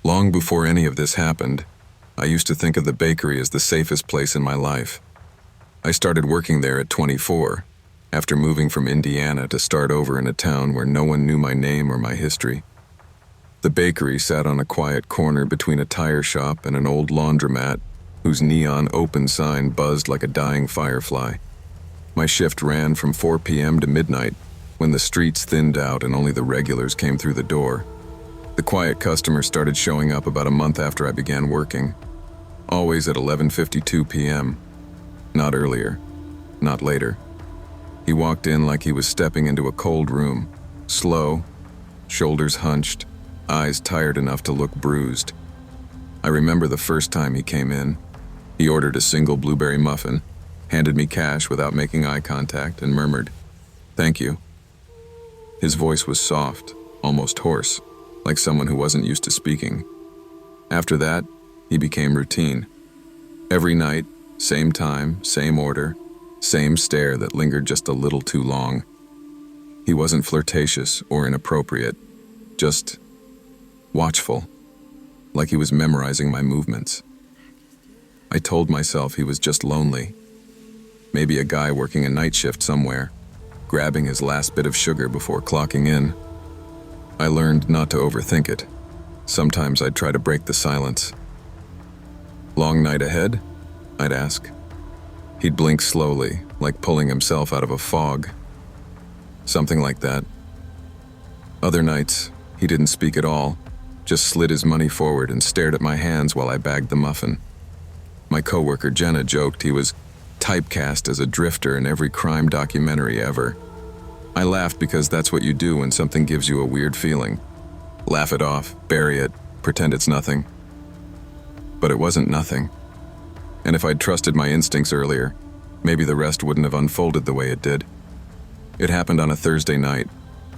Long before any of this happened, I used to think of the bakery as the safest place in my life. I started working there at 24, after moving from Indiana to start over in a town where no one knew my name or my history. The bakery sat on a quiet corner between a tire shop and an old laundromat whose neon open sign buzzed like a dying firefly. My shift ran from 4 p.m. to midnight, when the streets thinned out and only the regulars came through the door. The quiet customer started showing up about a month after I began working, always at 11:52 p.m. Not earlier, not later. He walked in like he was stepping into a cold room, slow, shoulders hunched, eyes tired enough to look bruised. I remember the first time he came in. He ordered a single blueberry muffin, handed me cash without making eye contact, and murmured, "Thank you." His voice was soft, almost hoarse, like someone who wasn't used to speaking. After that, he became routine. Every night, same time, same order, same stare that lingered just a little too long. He wasn't flirtatious or inappropriate, just watchful, like he was memorizing my movements. I told myself he was just lonely. Maybe a guy working a night shift somewhere, grabbing his last bit of sugar before clocking in. I learned not to overthink it. Sometimes I'd try to break the silence. "Long night ahead?" I'd ask. He'd blink slowly, like pulling himself out of a fog. Something like that. Other nights, he didn't speak at all, just slid his money forward and stared at my hands while I bagged the muffin. My coworker Jenna joked he was typecast as a drifter in every crime documentary ever. I laughed because that's what you do when something gives you a weird feeling. Laugh it off, bury it, pretend it's nothing. But it wasn't nothing. And if I'd trusted my instincts earlier, maybe the rest wouldn't have unfolded the way it did. It happened on a Thursday night,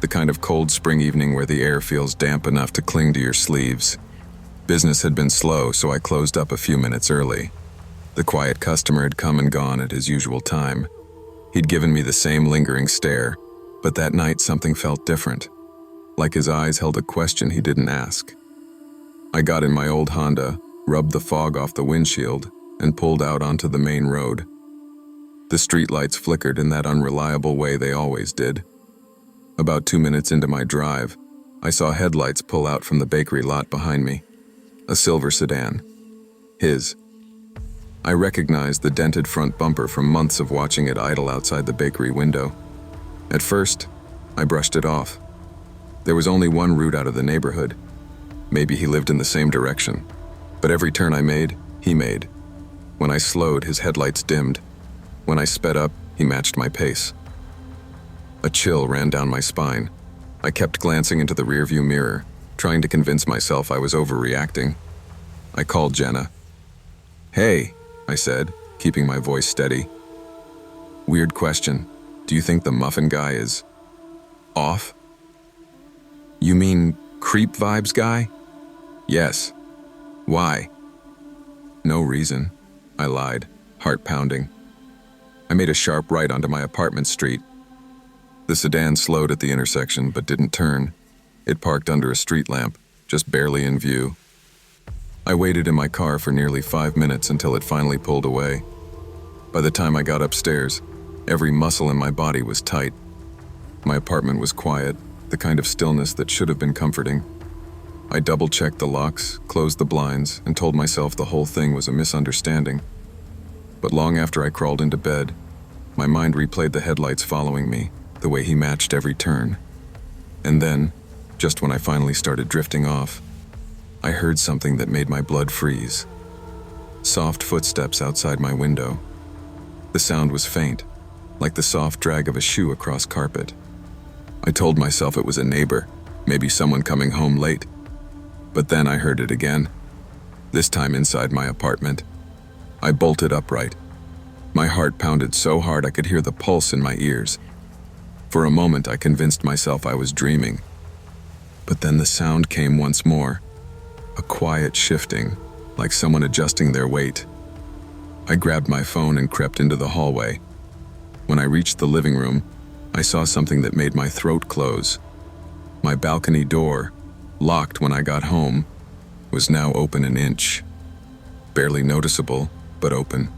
the kind of cold spring evening where the air feels damp enough to cling to your sleeves. Business had been slow, so I closed up a few minutes early. The quiet customer had come and gone at his usual time. He'd given me the same lingering stare, but that night something felt different, like his eyes held a question he didn't ask. I got in my old Honda, rubbed the fog off the windshield, and pulled out onto the main road. The streetlights flickered in that unreliable way they always did. About 2 minutes into my drive, I saw headlights pull out from the bakery lot behind me. A silver sedan. His. I recognized the dented front bumper from months of watching it idle outside the bakery window. At first, I brushed it off. There was only one route out of the neighborhood. Maybe he lived in the same direction. But every turn I made, he made. When I slowed, his headlights dimmed. When I sped up, he matched my pace. A chill ran down my spine. I kept glancing into the rearview mirror, trying to convince myself I was overreacting. I called Jenna. "Hey," I said, keeping my voice steady. "Weird question. Do you think the muffin guy is off?" "You mean creep vibes guy?" "Yes." "Why?" "No reason," I lied, heart pounding. I made a sharp right onto my apartment street. The sedan slowed at the intersection but didn't turn. It parked under a street lamp, just barely in view. I waited in my car for nearly 5 minutes until it finally pulled away. By the time I got upstairs, every muscle in my body was tight. My apartment was quiet, the kind of stillness that should have been comforting. I double-checked the locks, closed the blinds, and told myself the whole thing was a misunderstanding. But long after I crawled into bed, my mind replayed the headlights following me, the way he matched every turn. And then, just when I finally started drifting off, I heard something that made my blood freeze. Soft footsteps outside my window. The sound was faint, like the soft drag of a shoe across carpet. I told myself it was a neighbor, maybe someone coming home late. But then I heard it again, this time inside my apartment. I bolted upright. My heart pounded so hard I could hear the pulse in my ears. For a moment I convinced myself I was dreaming. But then the sound came once more, a quiet shifting, like someone adjusting their weight. I grabbed my phone and crept into the hallway. When I reached the living room, I saw something that made my throat close. My balcony door, locked when I got home, was now open an inch. Barely noticeable, but open.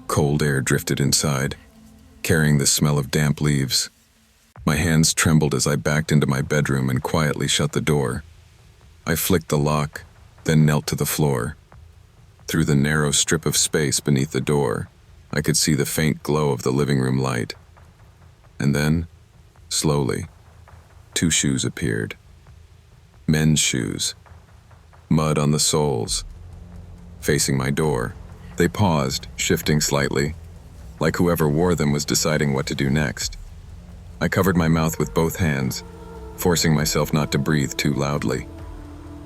Cold air drifted inside, carrying the smell of damp leaves. My hands trembled as I backed into my bedroom and quietly shut the door. I flicked the lock, then knelt to the floor. Through the narrow strip of space beneath the door, I could see the faint glow of the living room light. And then, slowly, 2 shoes appeared. Men's shoes. Mud on the soles. Facing my door. They paused, shifting slightly, like whoever wore them was deciding what to do next. I covered my mouth with both hands, forcing myself not to breathe too loudly.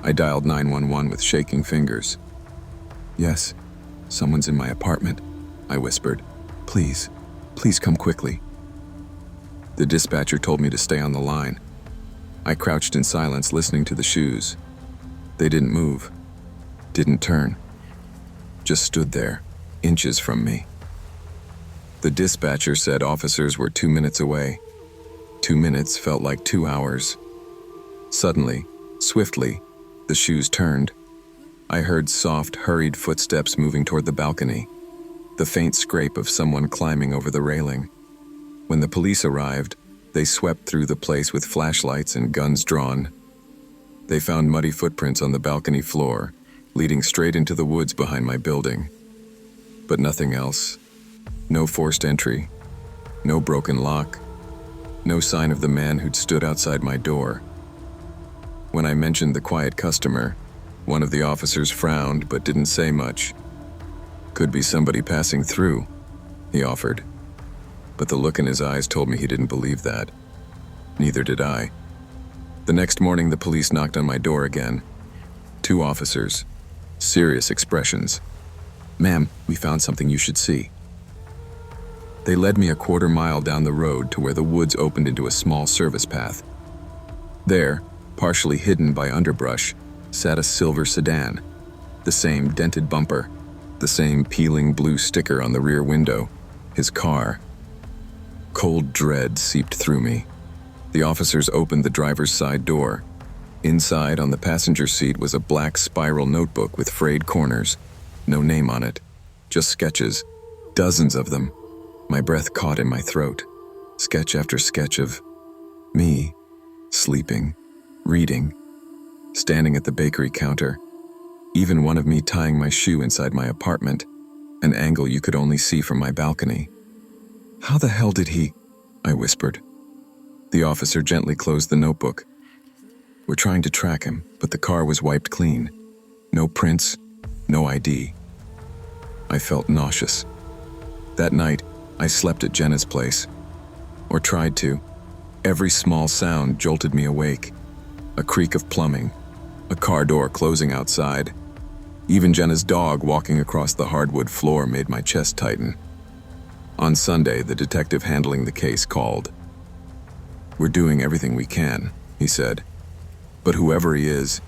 I dialed 911 with shaking fingers. "Yes, someone's in my apartment," I whispered. Please come quickly." The dispatcher told me to stay on the line. I crouched in silence, listening to the shoes. They didn't move, didn't turn, just stood there, inches from me. The dispatcher said officers were 2 minutes away. 2 minutes felt like 2 hours. Suddenly, swiftly, the shoes turned. I heard soft, hurried footsteps moving toward the balcony, the faint scrape of someone climbing over the railing. When the police arrived, they swept through the place with flashlights and guns drawn. They found muddy footprints on the balcony floor, leading straight into the woods behind my building. But nothing else. No forced entry. No broken lock. No sign of the man who'd stood outside my door. When I mentioned the quiet customer, one of the officers frowned but didn't say much. "Could be somebody passing through," he offered. But the look in his eyes told me he didn't believe that. Neither did I. The next morning, the police knocked on my door again. 2 officers. Serious expressions. "Ma'am, we found something you should see." They led me a 1/4 mile down the road to where the woods opened into a small service path. There, partially hidden by underbrush, sat a silver sedan. The same dented bumper, the same peeling blue sticker on the rear window. His car. Cold dread seeped through me. The officers opened the driver's side door. Inside, on the passenger seat, was a black spiral notebook with frayed corners. No name on it, just sketches, dozens of them. My breath caught in my throat. Sketch after sketch of me, sleeping, reading, standing at the bakery counter. Even one of me tying my shoe inside my apartment, an angle you could only see from my balcony. "How the hell did he?" I whispered. The officer gently closed the notebook. "We're trying to track him, but the car was wiped clean. No prints, no ID." I felt nauseous. That night, I slept at Jenna's place. Or tried to. Every small sound jolted me awake. A creak of plumbing, a car door closing outside. Even Jenna's dog walking across the hardwood floor made my chest tighten. On Sunday, the detective handling the case called. "We're doing everything we can," he said. "But whoever he is,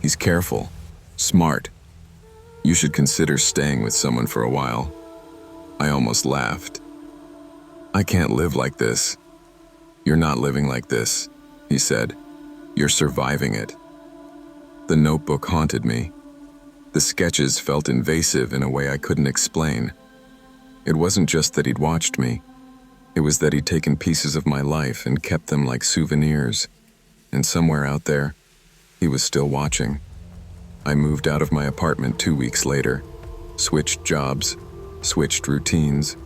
he's careful, smart. You should consider staying with someone for a while." I almost laughed. "I can't live like this." "You're not living like this," he said. "You're surviving it." The notebook haunted me. The sketches felt invasive in a way I couldn't explain. It wasn't just that he'd watched me. It was that he'd taken pieces of my life and kept them like souvenirs. And somewhere out there, he was still watching. I moved out of my apartment 2 weeks later, switched jobs, switched routines,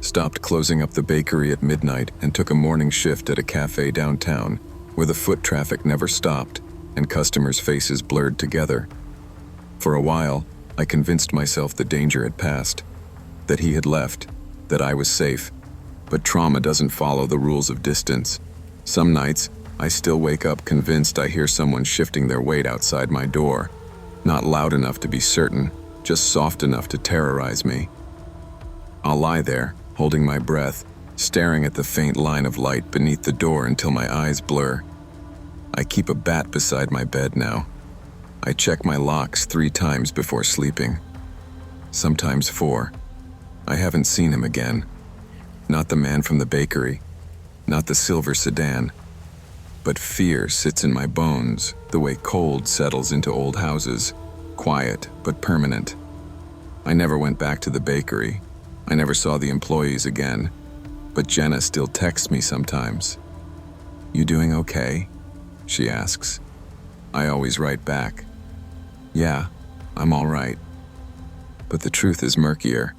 stopped closing up the bakery at midnight and took a morning shift at a cafe downtown where the foot traffic never stopped and customers' faces blurred together. For a while, I convinced myself the danger had passed, that he had left, that I was safe. But trauma doesn't follow the rules of distance. Some nights, I still wake up convinced I hear someone shifting their weight outside my door. Not loud enough to be certain, just soft enough to terrorize me. I'll lie there, holding my breath, staring at the faint line of light beneath the door until my eyes blur. I keep a bat beside my bed now. I check my locks 3 times before sleeping. Sometimes 4. I haven't seen him again. Not the man from the bakery, not the silver sedan, But fear sits in my bones, the way cold settles into old houses, quiet but permanent. I never went back to the bakery. I never saw the employees again. But Jenna still texts me sometimes. "You doing okay?" she asks. I always write back, "Yeah, I'm all right." But the truth is murkier,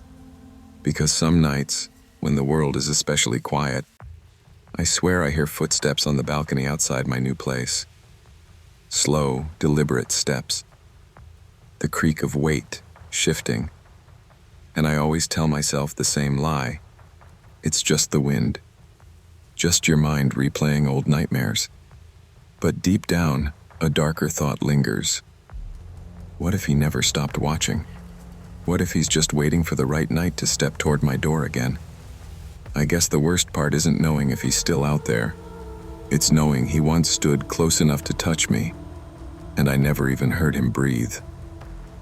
because some nights, when the world is especially quiet, I swear I hear footsteps on the balcony outside my new place. Slow, deliberate steps. The creak of weight shifting. And I always tell myself the same lie. It's just the wind. Just your mind replaying old nightmares. But deep down, a darker thought lingers. What if he never stopped watching? What if he's just waiting for the right night to step toward my door again? I guess the worst part isn't knowing if he's still out there. It's knowing he once stood close enough to touch me, and I never even heard him breathe.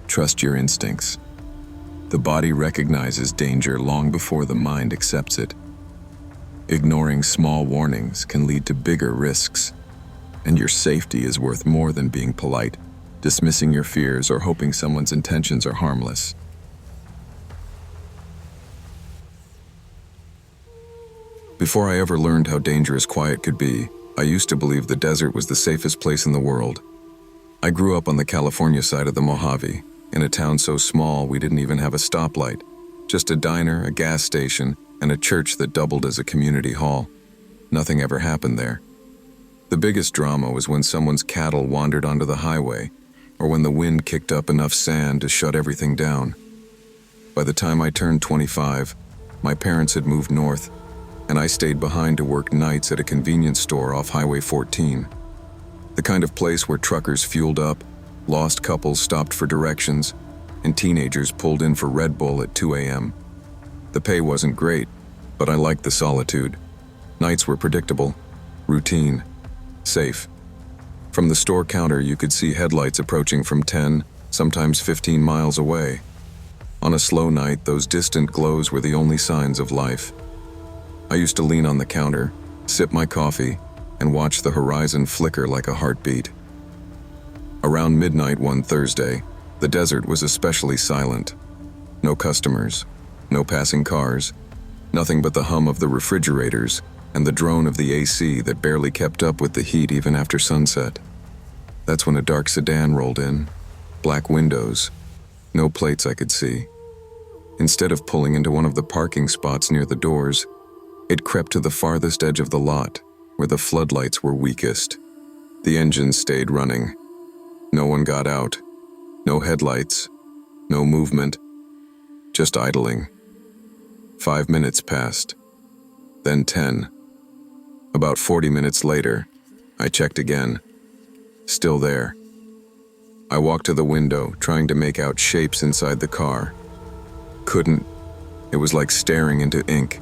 Trust your instincts. The body recognizes danger long before the mind accepts it. Ignoring small warnings can lead to bigger risks, and your safety is worth more than being polite, dismissing your fears, or hoping someone's intentions are harmless. Before I ever learned how dangerous quiet could be, I used to believe the desert was the safest place in the world. I grew up on the California side of the Mojave, in a town so small we didn't even have a stoplight, just a diner, a gas station, and a church that doubled as a community hall. Nothing ever happened there. The biggest drama was when someone's cattle wandered onto the highway, or when the wind kicked up enough sand to shut everything down. By the time I turned 25, my parents had moved north, and I stayed behind to work nights at a convenience store off Highway 14. The kind of place where truckers fueled up, lost couples stopped for directions, and teenagers pulled in for Red Bull at 2 a.m. The pay wasn't great, but I liked the solitude. Nights were predictable, routine, safe. From the store counter, you could see headlights approaching from 10, sometimes 15 miles away. On a slow night, those distant glows were the only signs of life. I used to lean on the counter, sip my coffee, and watch the horizon flicker like a heartbeat. Around midnight one Thursday, the desert was especially silent. No customers, no passing cars, nothing but the hum of the refrigerators and the drone of the AC that barely kept up with the heat even after sunset. That's when a dark sedan rolled in, black windows, no plates I could see. Instead of pulling into one of the parking spots near the doors, it crept to the farthest edge of the lot, where the floodlights were weakest. The engine stayed running. No one got out. No headlights. No movement. Just idling. 5 minutes passed. Then 10. About 40 minutes later, I checked again. Still there. I walked to the window, trying to make out shapes inside the car. Couldn't. It was like staring into ink.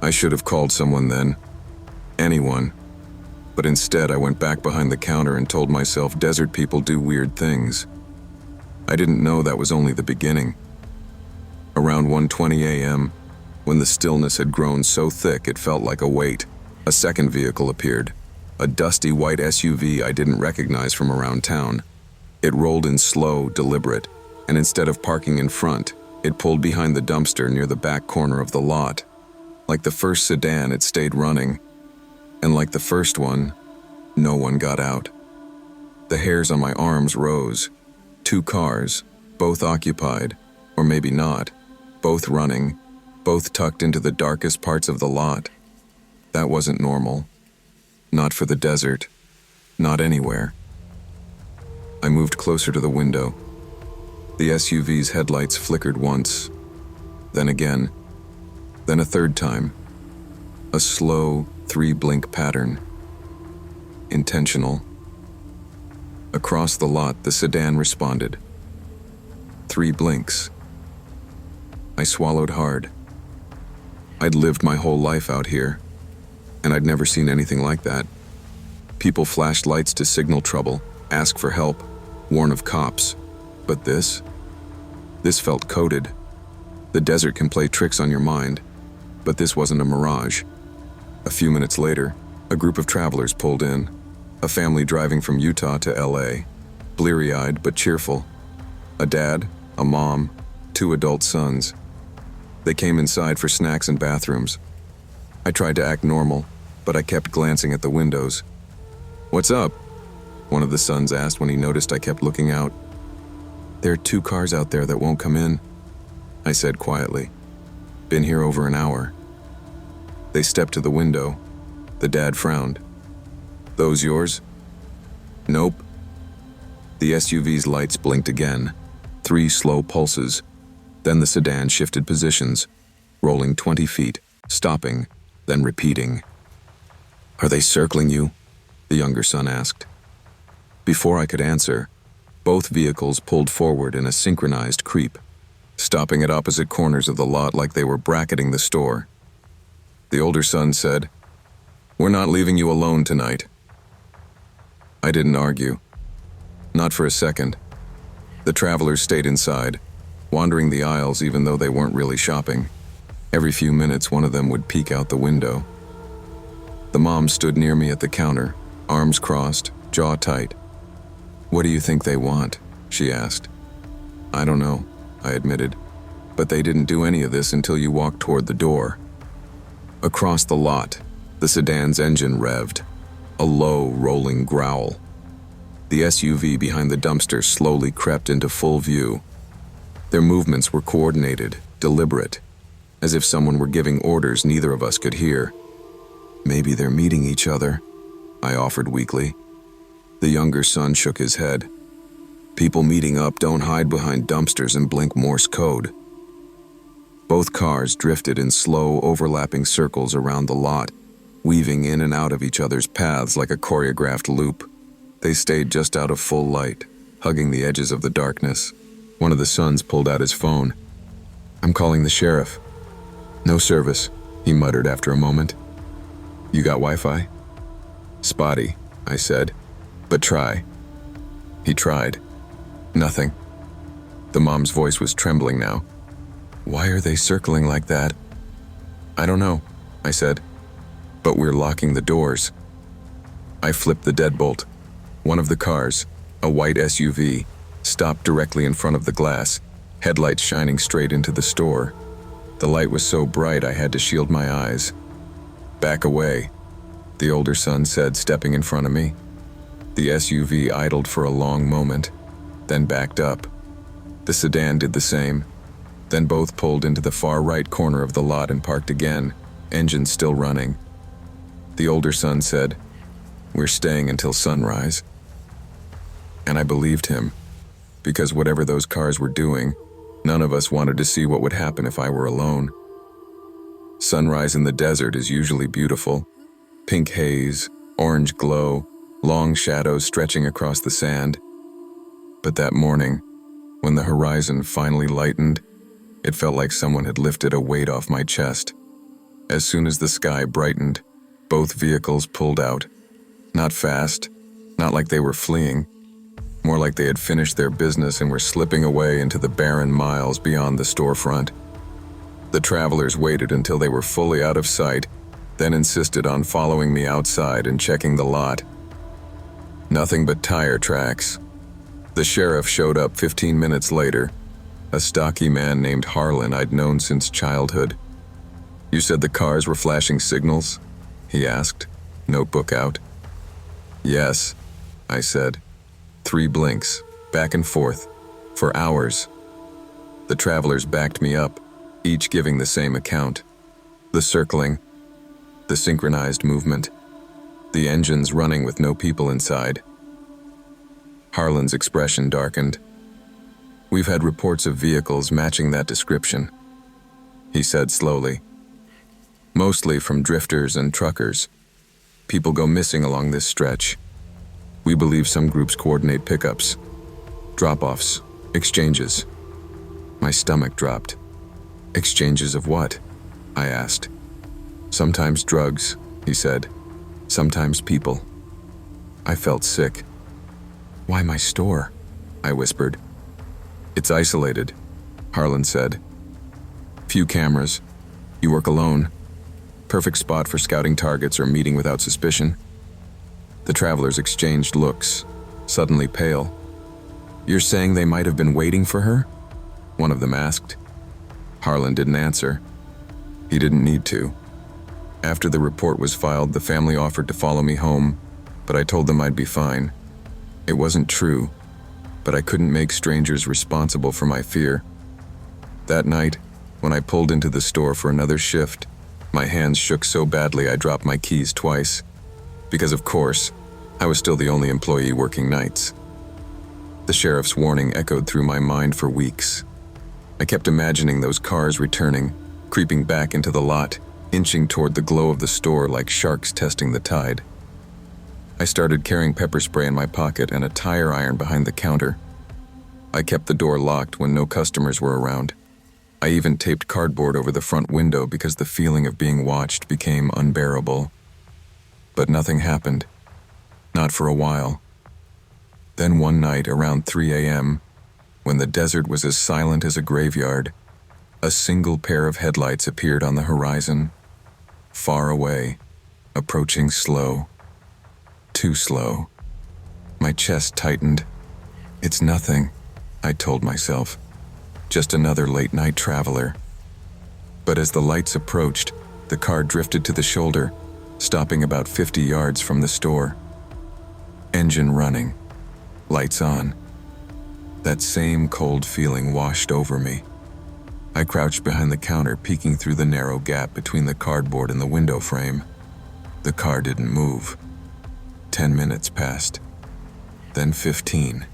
I should have called someone then. Anyone. But instead, I went back behind the counter and told myself desert people do weird things. I didn't know that was only the beginning. Around 1:20 a.m., when the stillness had grown so thick it felt like a weight, a second vehicle appeared, a dusty white SUV I didn't recognize from around town. It rolled in slow, deliberate, and instead of parking in front, it pulled behind the dumpster near the back corner of the lot. Like the first sedan, it stayed running. And like the first one, no one got out. The hairs on my arms rose. 2 cars, both occupied, or maybe not, both running, both tucked into the darkest parts of the lot. That wasn't normal. Not for the desert. Not anywhere. I moved closer to the window. The SUV's headlights flickered once, then again, then a third time. A slow 3-blink pattern. Intentional. Across the lot, the sedan responded. 3 blinks. I swallowed hard. I'd lived my whole life out here, and I'd never seen anything like that. People flashed lights to signal trouble, ask for help, warn of cops. But this felt coded. The desert can play tricks on your mind, but this wasn't a mirage. A few minutes later, A group of travelers pulled in, a family driving from Utah to LA, bleary-eyed but cheerful. A dad, a mom, 2 adult sons. They came inside for snacks and bathrooms. I tried to act normal, but I kept glancing at the windows. "What's up?" one of the sons asked when he noticed I kept looking out. "There are 2 cars out there that won't come in," I said quietly. "Been here over an hour." They stepped to the window. The dad frowned. "Those yours?" "Nope." The SUV's lights blinked again. 3 slow pulses. Then the sedan shifted positions, rolling 20 feet, stopping, then repeating. "Are they circling you?" the younger son asked. Before I could answer, both vehicles pulled forward in a synchronized creep, stopping at opposite corners of the lot like they were bracketing the store. The older son said, "We're not leaving you alone tonight." I didn't argue. Not for a second. The travelers stayed inside, wandering the aisles even though they weren't really shopping. Every few minutes, one of them would peek out the window. The mom stood near me at the counter, arms crossed, jaw tight. "What do you think they want?" she asked. "I don't know," I admitted. "But they didn't do any of this until you walked toward the door." Across the lot, the sedan's engine revved, a low, rolling growl. The SUV behind the dumpster slowly crept into full view. Their movements were coordinated, deliberate, as if someone were giving orders neither of us could hear. "Maybe they're meeting each other," I offered weakly. The younger son shook his head. "People meeting up don't hide behind dumpsters and blink Morse code." Both cars drifted in slow, overlapping circles around the lot, weaving in and out of each other's paths like a choreographed loop. They stayed just out of full light, hugging the edges of the darkness. One of the sons pulled out his phone. "I'm calling the sheriff." "No service," he muttered after a moment. "You got Wi-Fi?" "Spotty," I said, "but try." He tried. Nothing. The mom's voice was trembling now. "Why are they circling like that?" "I don't know," I said, "but we're locking the doors." I flipped the deadbolt. One of the cars, a white SUV, stopped directly in front of the glass, headlights shining straight into the store. The light was so bright I had to shield my eyes. "Back away," the older son said, stepping in front of me. The SUV idled for a long moment, then backed up. The sedan did the same. Then both pulled into the far right corner of the lot and parked again, engine still running. The older son said, "We're staying until sunrise." And I believed him, because whatever those cars were doing, none of us wanted to see what would happen if I were alone. Sunrise in the desert is usually beautiful. Pink haze, orange glow, long shadows stretching across the sand. But that morning, when the horizon finally lightened, it felt like someone had lifted a weight off my chest. As soon as the sky brightened, both vehicles pulled out. Not fast, not like they were fleeing, more like they had finished their business and were slipping away into the barren miles beyond the storefront. The travelers waited until they were fully out of sight, then insisted on following me outside and checking the lot. Nothing but tire tracks. The sheriff showed up 15 minutes later, a stocky man named Harlan I'd known since childhood. "You said the cars were flashing signals?" he asked, notebook out. "Yes," I said. 3 blinks, back and forth, for hours. The travelers backed me up, each giving the same account. The circling, the synchronized movement, the engines running with no people inside. Harlan's expression darkened. "We've had reports of vehicles matching that description," he said slowly. "Mostly from drifters and truckers. People go missing along this stretch. We believe some groups coordinate pickups, drop-offs, exchanges." My stomach dropped. "Exchanges of what?" I asked. "Sometimes drugs," he said. "Sometimes people." I felt sick. "Why my store?" I whispered. "It's isolated," Harlan said. "Few cameras. You work alone." Perfect spot for scouting targets or meeting without suspicion. The travelers exchanged looks, suddenly pale. "You're saying they might have been waiting for her?" one of them asked. Harlan didn't answer. He didn't need to. After the report was filed, the family offered to follow me home, but I told them I'd be fine. It wasn't true, but I couldn't make strangers responsible for my fear. That night, when I pulled into the store for another shift, my hands shook so badly I dropped my keys twice. Because of course, I was still the only employee working nights. The sheriff's warning echoed through my mind for weeks. I kept imagining those cars returning, creeping back into the lot, inching toward the glow of the store like sharks testing the tide. I started carrying pepper spray in my pocket and a tire iron behind the counter. I kept the door locked when no customers were around. I even taped cardboard over the front window because the feeling of being watched became unbearable. But nothing happened. Not for a while. Then one night around 3 a.m., when the desert was as silent as a graveyard, a single pair of headlights appeared on the horizon, far away, approaching slow. Too slow. My chest tightened. "It's nothing," I told myself. "Just another late-night traveler." But as the lights approached, the car drifted to the shoulder, stopping about 50 yards from the store. Engine running. Lights on. That same cold feeling washed over me. I crouched behind the counter, peeking through the narrow gap between the cardboard and the window frame. The car didn't move. 10 minutes passed. Then 15.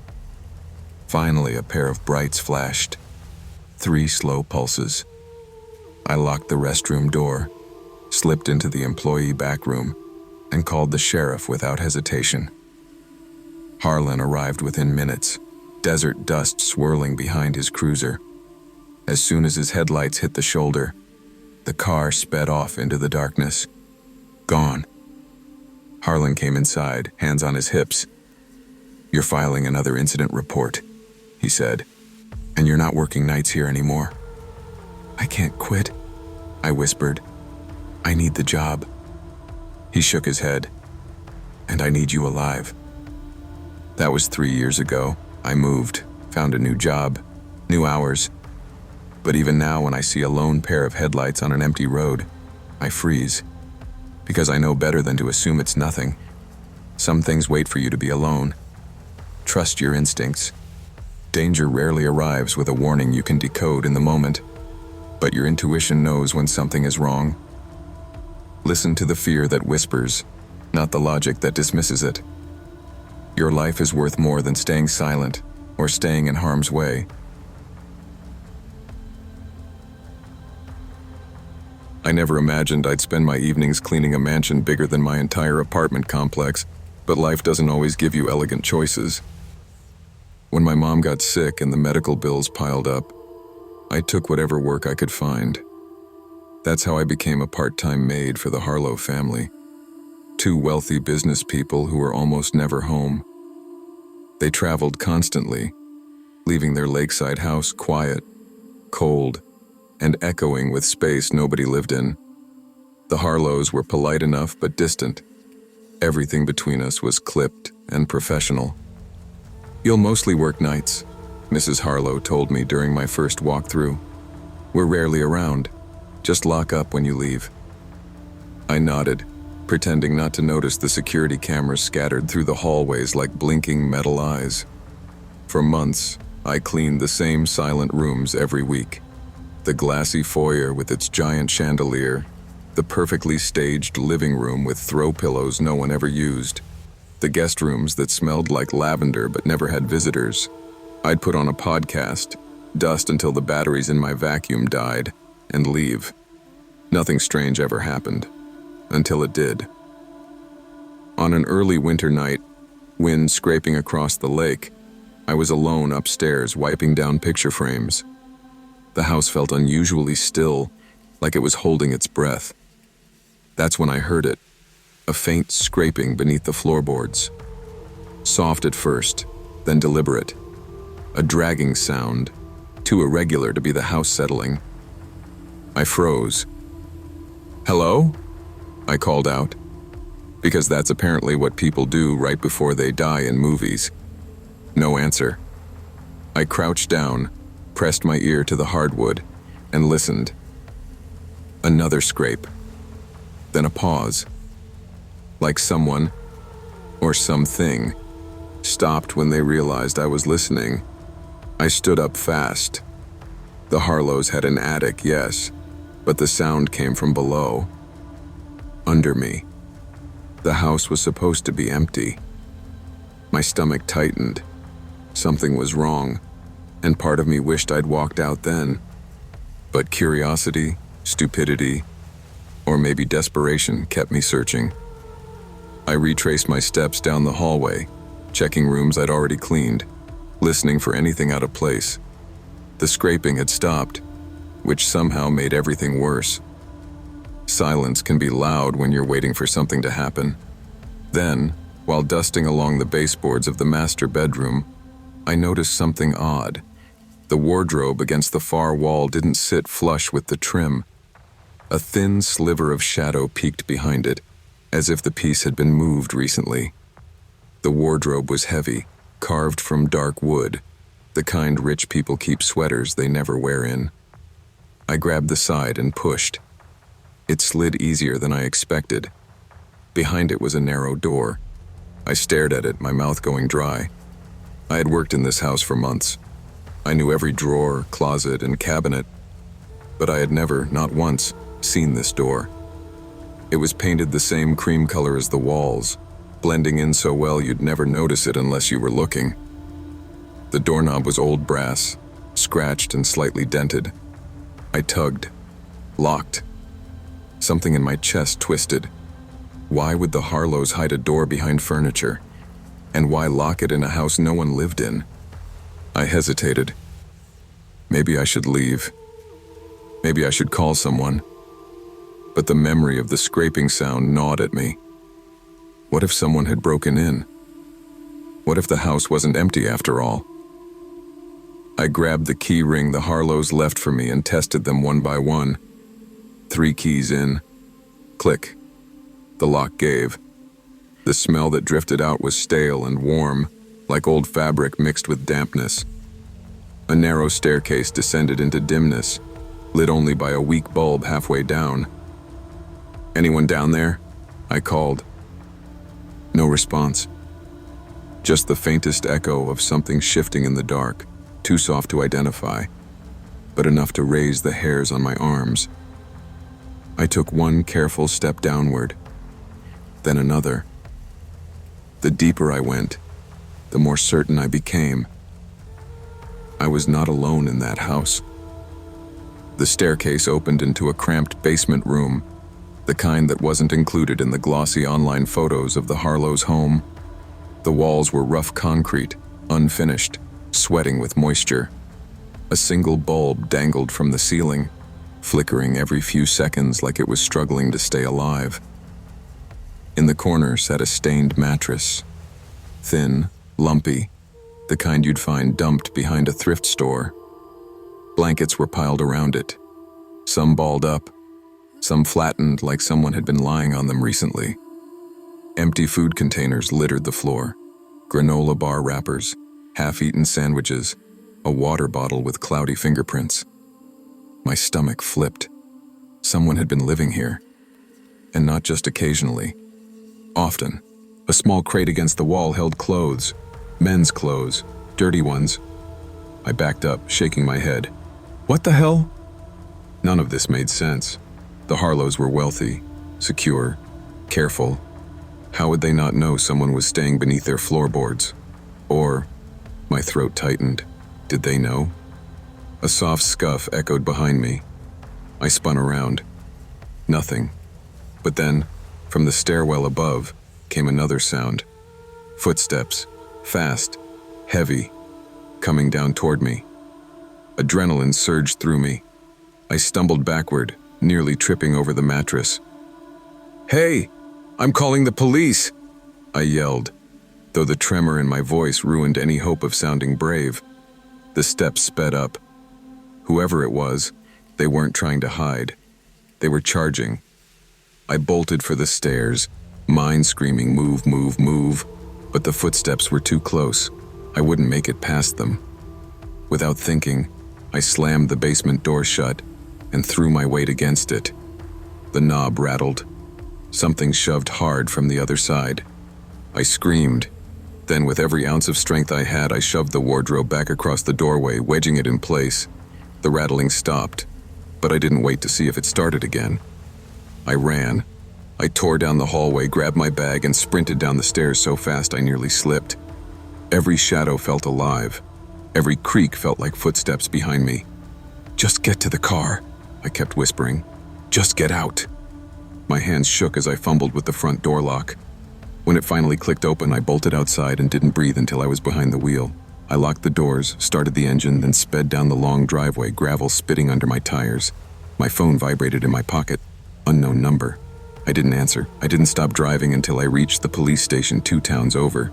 Finally, a pair of brights flashed. 3 slow pulses. I locked the restroom door, slipped into the employee back room, and called the sheriff without hesitation. Harlan arrived within minutes, desert dust swirling behind his cruiser. As soon as his headlights hit the shoulder, the car sped off into the darkness. Gone. Harlan came inside, hands on his hips. "You're filing another incident report," he said, "and you're not working nights here anymore." "I can't quit," I whispered. "I need the job." He shook his head. "And I need you alive." That was 3 years ago. I moved, found a new job, new hours. But even now, when I see a lone pair of headlights on an empty road, I freeze. Because I know better than to assume it's nothing. Some things wait for you to be alone. Trust your instincts. Danger rarely arrives with a warning you can decode in the moment, but your intuition knows when something is wrong. Listen to the fear that whispers, not the logic that dismisses it. Your life is worth more than staying silent or staying in harm's way. I never imagined I'd spend my evenings cleaning a mansion bigger than my entire apartment complex, but life doesn't always give you elegant choices. When my mom got sick and the medical bills piled up, I took whatever work I could find. That's how I became a part-time maid for the Harlow family. 2 wealthy business people who were almost never home. They traveled constantly, leaving their lakeside house quiet, cold, and echoing with space nobody lived in. The Harlows were polite enough but distant. Everything between us was clipped and professional. "You'll mostly work nights," Mrs. Harlow told me during my first walkthrough. "We're rarely around. Just lock up when you leave." I nodded, pretending not to notice the security cameras scattered through the hallways like blinking metal eyes. For months, I cleaned the same silent rooms every week. The glassy foyer with its giant chandelier, the perfectly staged living room with throw pillows no one ever used, the guest rooms that smelled like lavender but never had visitors. I'd put on a podcast, dust until the batteries in my vacuum died, and leave. Nothing strange ever happened, until it did. On an early winter night, wind scraping across the lake, I was alone upstairs wiping down picture frames. The house felt unusually still, like it was holding its breath. That's when I heard it, a faint scraping beneath the floorboards. Soft at first, then deliberate. A dragging sound, too irregular to be the house settling. I froze. "Hello?" I called out, because that's apparently what people do right before they die in movies. No answer. I crouched down, pressed my ear to the hardwood, and listened. Another scrape. Then a pause. Like someone, or something, stopped when they realized I was listening. I stood up fast. The Harlows had an attic, yes, but the sound came from below. Under me. The house was supposed to be empty. My stomach tightened. Something was wrong, and part of me wished I'd walked out then. But curiosity, stupidity, or maybe desperation kept me searching. I retraced my steps down the hallway, checking rooms I'd already cleaned, listening for anything out of place. The scraping had stopped, which somehow made everything worse. Silence can be loud when you're waiting for something to happen. Then, while dusting along the baseboards of the master bedroom, I noticed something odd. The wardrobe against the far wall didn't sit flush with the trim. A thin sliver of shadow peeked behind it, as if the piece had been moved recently. The wardrobe was heavy, carved from dark wood, the kind rich people keep sweaters they never wear in. I grabbed the side and pushed. It slid easier than I expected. Behind it was a narrow door. I stared at it, my mouth going dry. I had worked in this house for months. I knew every drawer, closet, and cabinet, but I had never, not once, seen this door. It was painted the same cream color as the walls, blending in so well you'd never notice it unless you were looking. The doorknob was old brass, scratched and slightly dented. I tugged, locked. Something in my chest twisted. Why would the Harlows hide a door behind furniture? And why lock it in a house no one lived in? I hesitated. Maybe I should leave. Maybe I should call someone. But the memory of the scraping sound gnawed at me. What if someone had broken in? What if the house wasn't empty after all? I grabbed the key ring the Harlows left for me and tested them one by one. 3 keys in. Click. The lock gave. The smell that drifted out was stale and warm, like old fabric mixed with dampness. A narrow staircase descended into dimness, lit only by a weak bulb halfway down. "Anyone down there?" I called. No response. Just the faintest echo of something shifting in the dark, too soft to identify, but enough to raise the hairs on my arms. I took one careful step downward, then another. The deeper I went, the more certain I became. I was not alone in that house. The staircase opened into a cramped basement room, the kind that wasn't included in the glossy online photos of the Harlows' home. The walls were rough concrete, unfinished, sweating with moisture. A single bulb dangled from the ceiling, flickering every few seconds like it was struggling to stay alive. In the corner sat a stained mattress. Thin, lumpy, the kind you'd find dumped behind a thrift store. Blankets were piled around it, some balled up, some flattened like someone had been lying on them recently. Empty food containers littered the floor, granola bar wrappers, half-eaten sandwiches, a water bottle with cloudy fingerprints. My stomach flipped. Someone had been living here, and not just occasionally. Often. A small crate against the wall held clothes, men's clothes, dirty ones. I backed up, shaking my head. What the hell? None of this made sense. The Harlows were wealthy, secure, careful. How would they not know someone was staying beneath their floorboards? Or, my throat tightened, did they know? A soft scuff echoed behind me. I spun around. Nothing. But then, from the stairwell above, came another sound. Footsteps, fast, heavy, coming down toward me. Adrenaline surged through me. I stumbled backward, nearly tripping over the mattress. "Hey, I'm calling the police!" I yelled, though the tremor in my voice ruined any hope of sounding brave. The steps sped up. Whoever it was, they weren't trying to hide. They were charging. I bolted for the stairs, mind screaming, "Move, move, move," but the footsteps were too close. I wouldn't make it past them. Without thinking, I slammed the basement door shut and threw my weight against it. The knob rattled. Something shoved hard from the other side. I screamed. Then, with every ounce of strength I had, I shoved the wardrobe back across the doorway, wedging it in place. The rattling stopped, but I didn't wait to see if it started again. I ran. I tore down the hallway, grabbed my bag, and sprinted down the stairs so fast I nearly slipped. Every shadow felt alive. Every creak felt like footsteps behind me. "Just get to the car," I kept whispering. "Just get out." My hands shook as I fumbled with the front door lock. When it finally clicked open, I bolted outside and didn't breathe until I was behind the wheel. I locked the doors, started the engine, then sped down the long driveway, gravel spitting under my tires. My phone vibrated in my pocket. Unknown number. I didn't answer. I didn't stop driving until I reached the police station 2 towns over.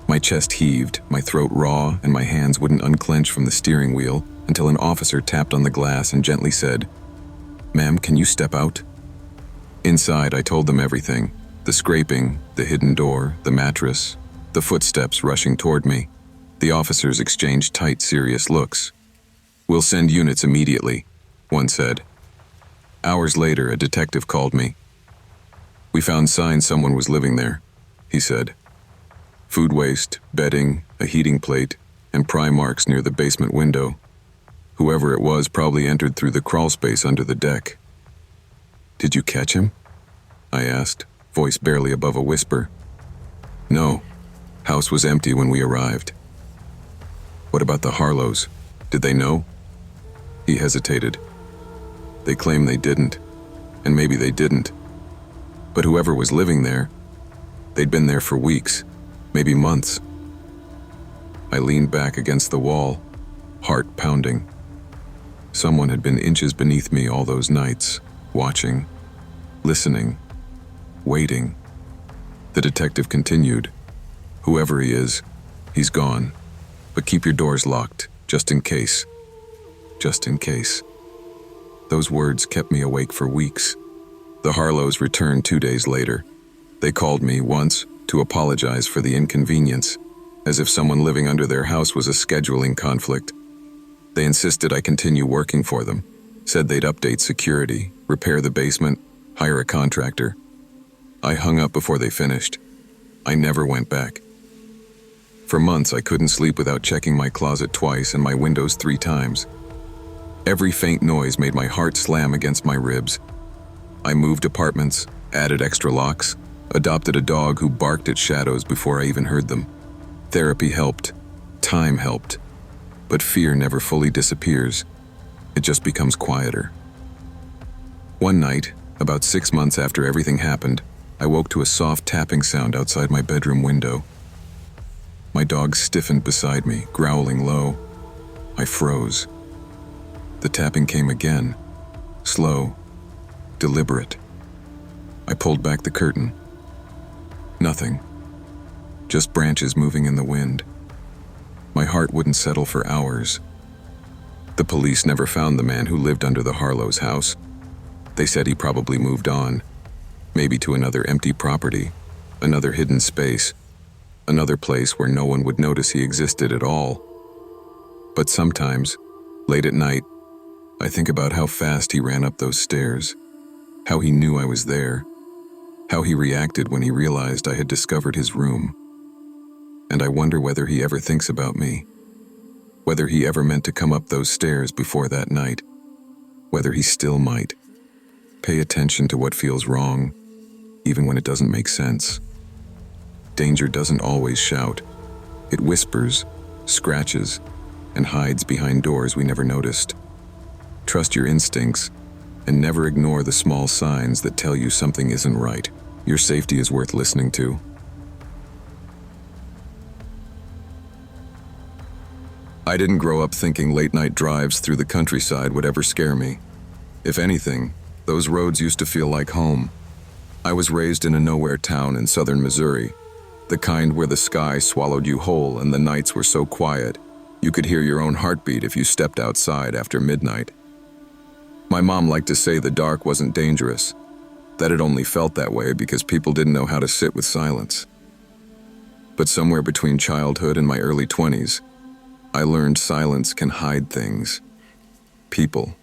My chest heaved, my throat raw, and my hands wouldn't unclench from the steering wheel until an officer tapped on the glass and gently said, "Ma'am, can you step out?" Inside, I told them everything. The scraping, the hidden door, the mattress, the footsteps rushing toward me. The officers exchanged tight, serious looks. "We'll send units immediately," one said. Hours later, a detective called me. "We found signs someone was living there," he said. "Food waste, bedding, a heating plate, and pry marks near the basement window. Whoever it was probably entered through the crawl space under the deck." "Did you catch him?" I asked, voice barely above a whisper. "No. House was empty when we arrived." "What about the Harlows? Did they know?" He hesitated. "They claim they didn't, and maybe they didn't. But whoever was living there, they'd been there for weeks, maybe months." I leaned back against the wall, heart pounding. Someone had been inches beneath me all those nights, watching, listening, waiting. The detective continued. "Whoever he is, he's gone. But keep your doors locked, just in case. Just in case." Those words kept me awake for weeks. The Harlows returned 2 days later. They called me once to apologize for the inconvenience, as if someone living under their house was a scheduling conflict. They insisted I continue working for them, said they'd update security, repair the basement, hire a contractor. I hung up before they finished. I never went back. For months, I couldn't sleep without checking my closet twice and my windows 3 times. Every faint noise made my heart slam against my ribs. I moved apartments, added extra locks, adopted a dog who barked at shadows before I even heard them. Therapy helped. Time helped. But fear never fully disappears. It just becomes quieter. One night, about 6 months after everything happened, I woke to a soft tapping sound outside my bedroom window. My dog stiffened beside me, growling low. I froze. The tapping came again, slow, deliberate. I pulled back the curtain. Nothing. Just branches moving in the wind. My heart wouldn't settle for hours. The police never found the man who lived under the Harlows' house. They said he probably moved on, maybe to another empty property, another hidden space, another place where no one would notice he existed at all. But sometimes, late at night, I think about how fast he ran up those stairs, how he knew I was there, how he reacted when he realized I had discovered his room. And I wonder whether he ever thinks about me, whether he ever meant to come up those stairs before that night, whether he still might. Pay attention to what feels wrong, even when it doesn't make sense. Danger doesn't always shout. It whispers, scratches, and hides behind doors we never noticed. Trust your instincts, and never ignore the small signs that tell you something isn't right. Your safety is worth listening to. I didn't grow up thinking late-night drives through the countryside would ever scare me. If anything, those roads used to feel like home. I was raised in a nowhere town in southern Missouri, the kind where the sky swallowed you whole and the nights were so quiet, you could hear your own heartbeat if you stepped outside after midnight. My mom liked to say the dark wasn't dangerous. that it only felt that way because people didn't know how to sit with silence. But somewhere between childhood and my early 20s, I learned silence can hide things. People.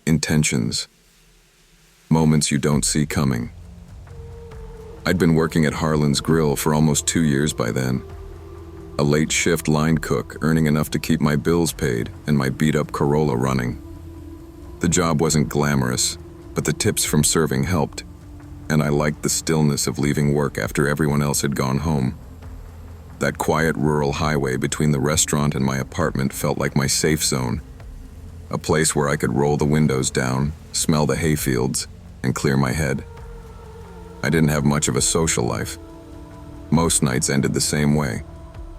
Intentions. Moments you don't see coming. I'd been working at Harlan's Grill for almost 2 years by then. A late shift line cook, earning enough to keep my bills paid and my beat-up Corolla running. The job wasn't glamorous, but the tips from serving helped, and I liked the stillness of leaving work after everyone else had gone home. That quiet rural highway between the restaurant and my apartment felt like my safe zone, a place where I could roll the windows down, smell the hayfields, and clear my head. I didn't have much of a social life. Most nights ended the same way,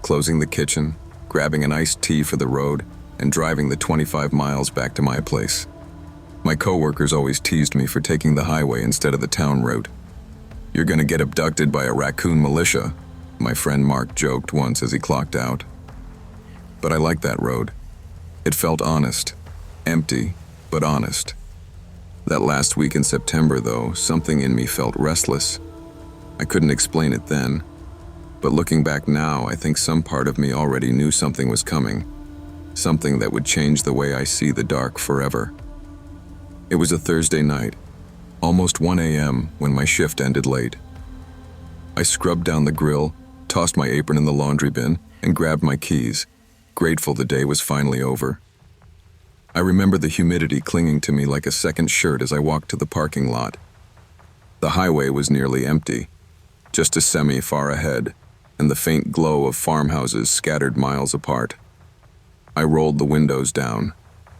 closing the kitchen, grabbing an iced tea for the road, and driving the 25 miles back to my place. My coworkers always teased me for taking the highway instead of the town route. "You're gonna get abducted by a raccoon militia," my friend Mark joked once as he clocked out. But I liked that road. It felt honest, empty, but honest. That last week in September, though, something in me felt restless. I couldn't explain it then, but looking back now, I think some part of me already knew something was coming, something that would change the way I see the dark forever. It was a Thursday night, almost 1 a.m. when my shift ended late. I scrubbed down the grill, tossed my apron in the laundry bin, and grabbed my keys, grateful the day was finally over. I remember the humidity clinging to me like a second shirt as I walked to the parking lot. The highway was nearly empty, just a semi far ahead, and the faint glow of farmhouses scattered miles apart. I rolled the windows down,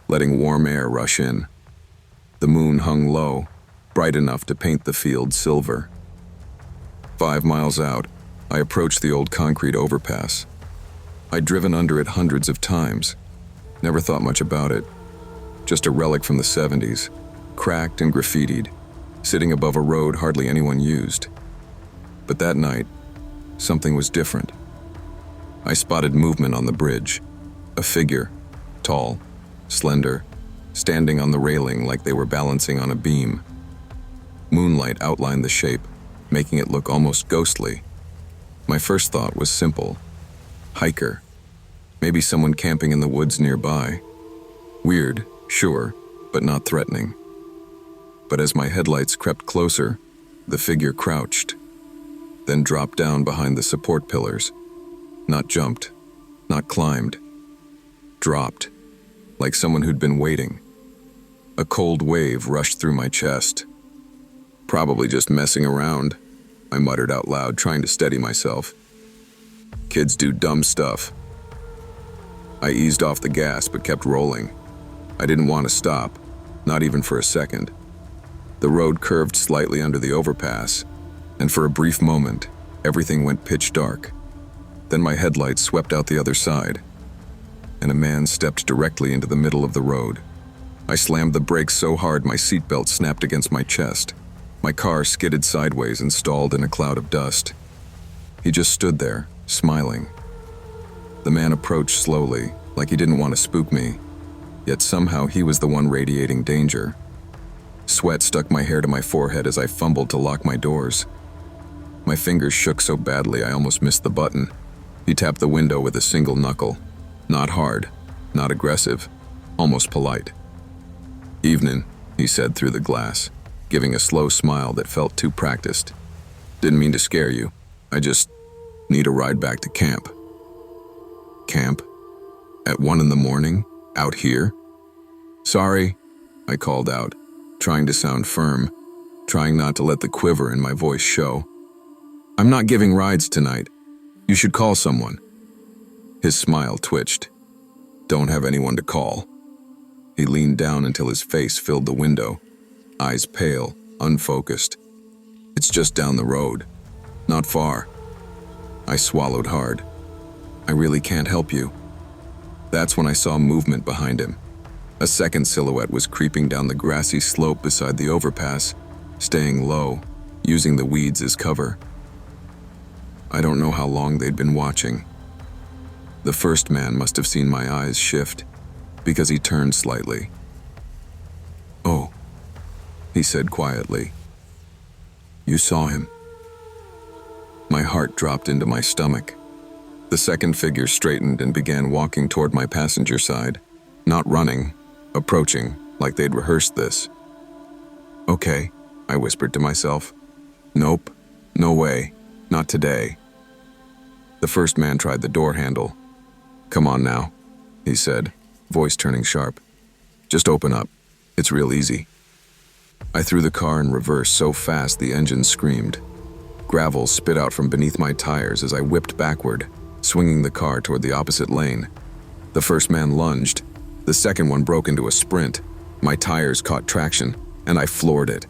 letting warm air rush in. The moon hung low, bright enough to paint the field silver. 5 miles out, I approached the old concrete overpass. I'd driven under it hundreds of times, never thought much about it. Just a relic from the 70s, cracked and graffitied, sitting above a road hardly anyone used. But that night, something was different. I spotted movement on the bridge, a figure, tall, slender, standing on the railing like they were balancing on a beam. Moonlight outlined the shape, making it look almost ghostly. My first thought was simple. Hiker. Maybe someone camping in the woods nearby. Weird, sure, but not threatening. But as my headlights crept closer, the figure crouched, then dropped down behind the support pillars. Not jumped, not climbed. Dropped, like someone who'd been waiting. A cold wave rushed through my chest. "Probably just messing around," I muttered out loud, trying to steady myself. "Kids do dumb stuff." I eased off the gas but kept rolling. I didn't want to stop, not even for a second. The road curved slightly under the overpass, and for a brief moment, everything went pitch dark. Then my headlights swept out the other side, and a man stepped directly into the middle of the road. I slammed the brakes so hard my seatbelt snapped against my chest. My car skidded sideways and stalled in a cloud of dust. He just stood there, smiling. The man approached slowly, like he didn't want to spook me, yet somehow he was the one radiating danger. Sweat stuck my hair to my forehead as I fumbled to lock my doors. My fingers shook so badly I almost missed the button. He tapped the window with a single knuckle. Not hard, not aggressive, almost polite. "Evening," he said through the glass, giving a slow smile that felt too practiced. "Didn't mean to scare you. I just need a ride back to camp." Camp? At 1 in the morning? Out here? "Sorry," I called out, trying to sound firm, trying not to let the quiver in my voice show. "I'm not giving rides tonight. You should call someone." His smile twitched. "Don't have anyone to call." He leaned down until his face filled the window, eyes pale, unfocused. "It's just down the road. Not far." I swallowed hard. "I really can't help you." That's when I saw movement behind him. A second silhouette was creeping down the grassy slope beside the overpass, staying low, using the weeds as cover. I don't know how long they'd been watching. The first man must have seen my eyes shift, because he turned slightly. "Oh," he said quietly. You saw him. My heart dropped into my stomach. The second figure straightened and began walking toward my passenger side, not running, approaching, like they'd rehearsed this. Okay, I whispered to myself. Nope, no way, not today. The first man tried the door handle. Come on now, he said, voice turning sharp. Just open up, it's real easy. I threw the car in reverse so fast the engine screamed. Gravel spit out from beneath my tires as I whipped backward, swinging the car toward the opposite lane. The first man lunged. The second one broke into a sprint. My tires caught traction, and I floored it.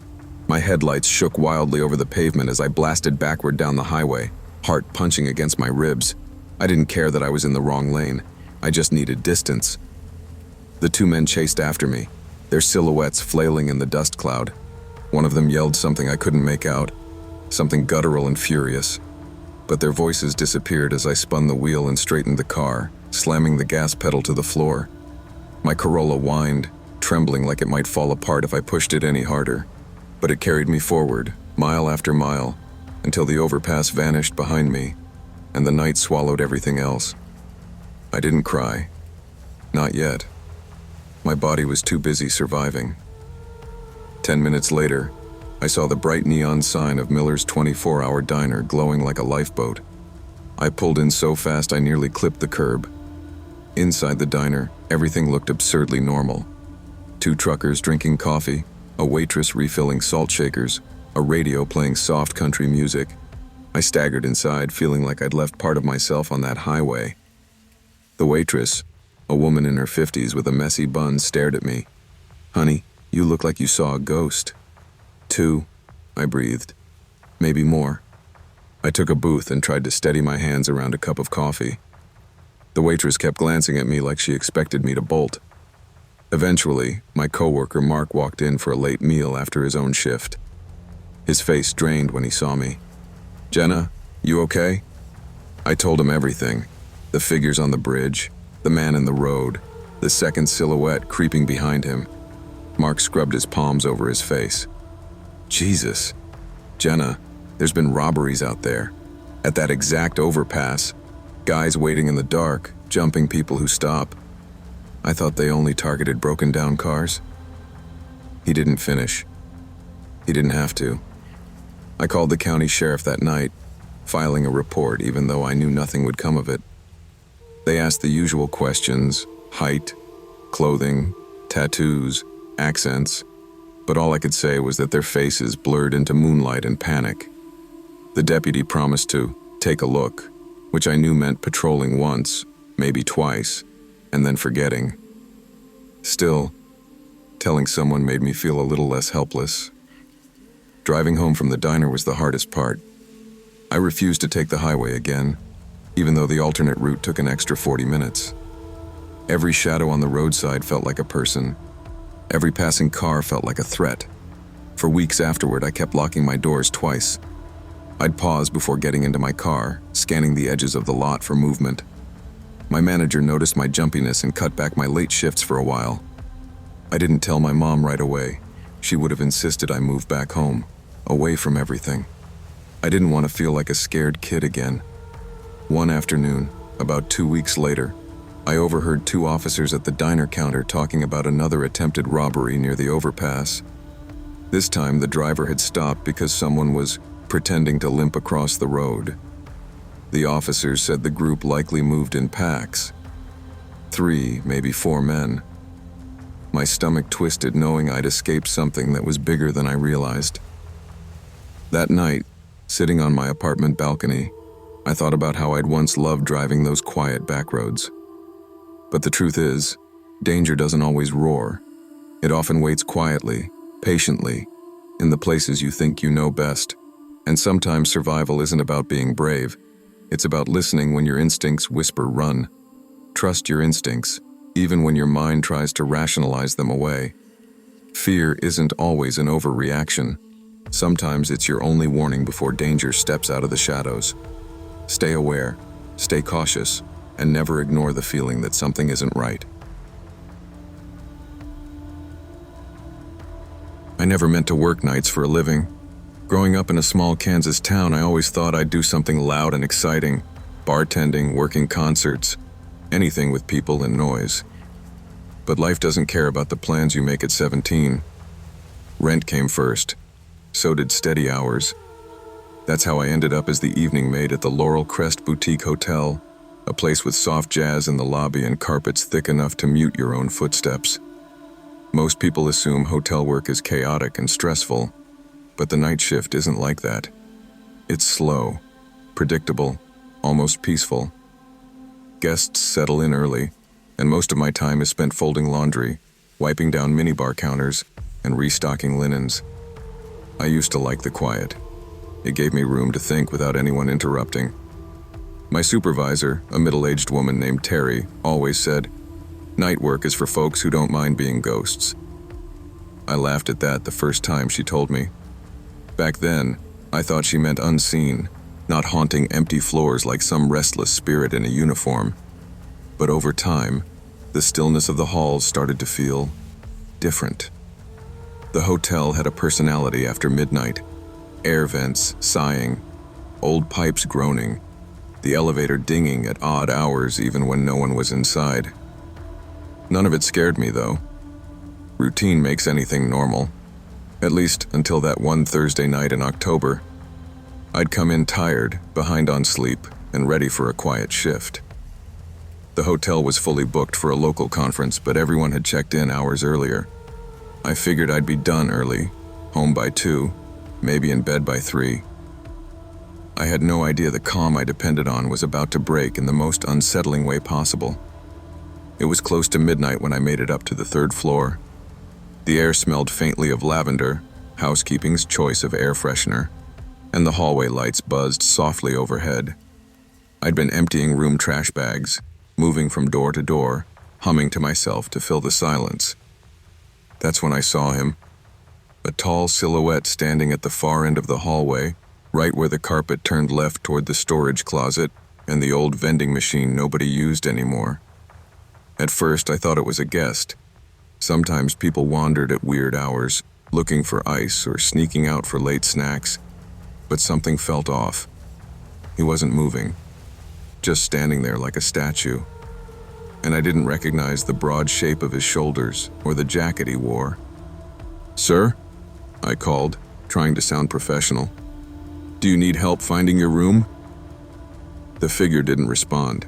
My headlights shook wildly over the pavement as I blasted backward down the highway, heart punching against my ribs. I didn't care that I was in the wrong lane. I just needed distance. The two men chased after me, their silhouettes flailing in the dust cloud. One of them yelled something I couldn't make out, something guttural and furious. But their voices disappeared as I spun the wheel and straightened the car, slamming the gas pedal to the floor. My Corolla whined, trembling like it might fall apart if I pushed it any harder. But it carried me forward, mile after mile, until the overpass vanished behind me, and the night swallowed everything else. I didn't cry. Not yet. My body was too busy surviving. 10 minutes later, I saw the bright neon sign of Miller's 24-hour diner glowing like a lifeboat. I pulled in so fast I nearly clipped the curb. Inside the diner, everything looked absurdly normal. 2 truckers drinking coffee, a waitress refilling salt shakers, a radio playing soft country music. I staggered inside, feeling like I'd left part of myself on that highway. The waitress, a woman in her 50s with a messy bun, stared at me. Honey, you look like you saw a ghost. 2, I breathed. Maybe more. I took a booth and tried to steady my hands around a cup of coffee. The waitress kept glancing at me like she expected me to bolt. Eventually, my coworker Mark walked in for a late meal after his own shift. His face drained when he saw me. Jenna, you okay? I told him everything. The figures on the bridge, the man in the road, the second silhouette creeping behind him. Mark scrubbed his palms over his face. Jesus. Jenna, there's been robberies out there. At that exact overpass. Guys waiting in the dark, jumping people who stop. I thought they only targeted broken down cars. He didn't finish. He didn't have to. I called the county sheriff that night, filing a report even though I knew nothing would come of it. They asked the usual questions: height, clothing, tattoos, accents, but all I could say was that their faces blurred into moonlight and panic. The deputy promised to take a look, which I knew meant patrolling once, maybe twice, and then forgetting. Still, telling someone made me feel a little less helpless. Driving home from the diner was the hardest part. I refused to take the highway again, even though the alternate route took an extra 40 minutes. Every shadow on the roadside felt like a person. Every passing car felt like a threat. For weeks afterward, I kept locking my doors twice. I'd pause before getting into my car, scanning the edges of the lot for movement. My manager noticed my jumpiness and cut back my late shifts for a while. I didn't tell my mom right away. She would have insisted I move back home, away from everything. I didn't want to feel like a scared kid again. One afternoon, about 2 weeks later, I overheard 2 officers at the diner counter talking about another attempted robbery near the overpass. This time, the driver had stopped because someone was pretending to limp across the road. The officers said the group likely moved in packs. 3, maybe 4 men. My stomach twisted knowing I'd escaped something that was bigger than I realized. That night, sitting on my apartment balcony, I thought about how I'd once loved driving those quiet back roads. But the truth is, danger doesn't always roar. It often waits quietly, patiently, in the places you think you know best. And sometimes survival isn't about being brave. It's about listening when your instincts whisper run. Trust your instincts, even when your mind tries to rationalize them away. Fear isn't always an overreaction. Sometimes it's your only warning before danger steps out of the shadows. Stay aware, stay cautious, and never ignore the feeling that something isn't right. I never meant to work nights for a living. Growing up in a small Kansas town, I always thought I'd do something loud and exciting. Bartending, working concerts, anything with people and noise. But life doesn't care about the plans you make at 17. Rent came first. So did steady hours. That's how I ended up as the evening maid at the Laurel Crest Boutique Hotel, a place with soft jazz in the lobby and carpets thick enough to mute your own footsteps. Most people assume hotel work is chaotic and stressful, but the night shift isn't like that. It's slow, predictable, almost peaceful. Guests settle in early, and most of my time is spent folding laundry, wiping down minibar counters, and restocking linens. I used to like the quiet. It gave me room to think without anyone interrupting. My supervisor, a middle-aged woman named Terry, always said, "Night work is for folks who don't mind being ghosts." I laughed at that the first time she told me. Back then, I thought she meant unseen, not haunting empty floors like some restless spirit in a uniform. But over time, the stillness of the halls started to feel different. The hotel had a personality after midnight. Air vents sighing, old pipes groaning, the elevator dinging at odd hours even when no one was inside. None of it scared me, though. Routine makes anything normal, at least until that one Thursday night in October. I'd come in tired, behind on sleep, and ready for a quiet shift. The hotel was fully booked for a local conference, but everyone had checked in hours earlier. I figured I'd be done early, home by 2, maybe in bed by 3. I had no idea the calm I depended on was about to break in the most unsettling way possible. It was close to midnight when I made it up to the 3rd floor. The air smelled faintly of lavender, housekeeping's choice of air freshener, and the hallway lights buzzed softly overhead. I'd been emptying room trash bags, moving from door to door, humming to myself to fill the silence. That's when I saw him. A tall silhouette standing at the far end of the hallway, right where the carpet turned left toward the storage closet and the old vending machine nobody used anymore. At first, I thought it was a guest. Sometimes people wandered at weird hours, looking for ice or sneaking out for late snacks, but something felt off. He wasn't moving, just standing there like a statue. And I didn't recognize the broad shape of his shoulders or the jacket he wore. "Sir?" I called, trying to sound professional. "Do you need help finding your room?" The figure didn't respond.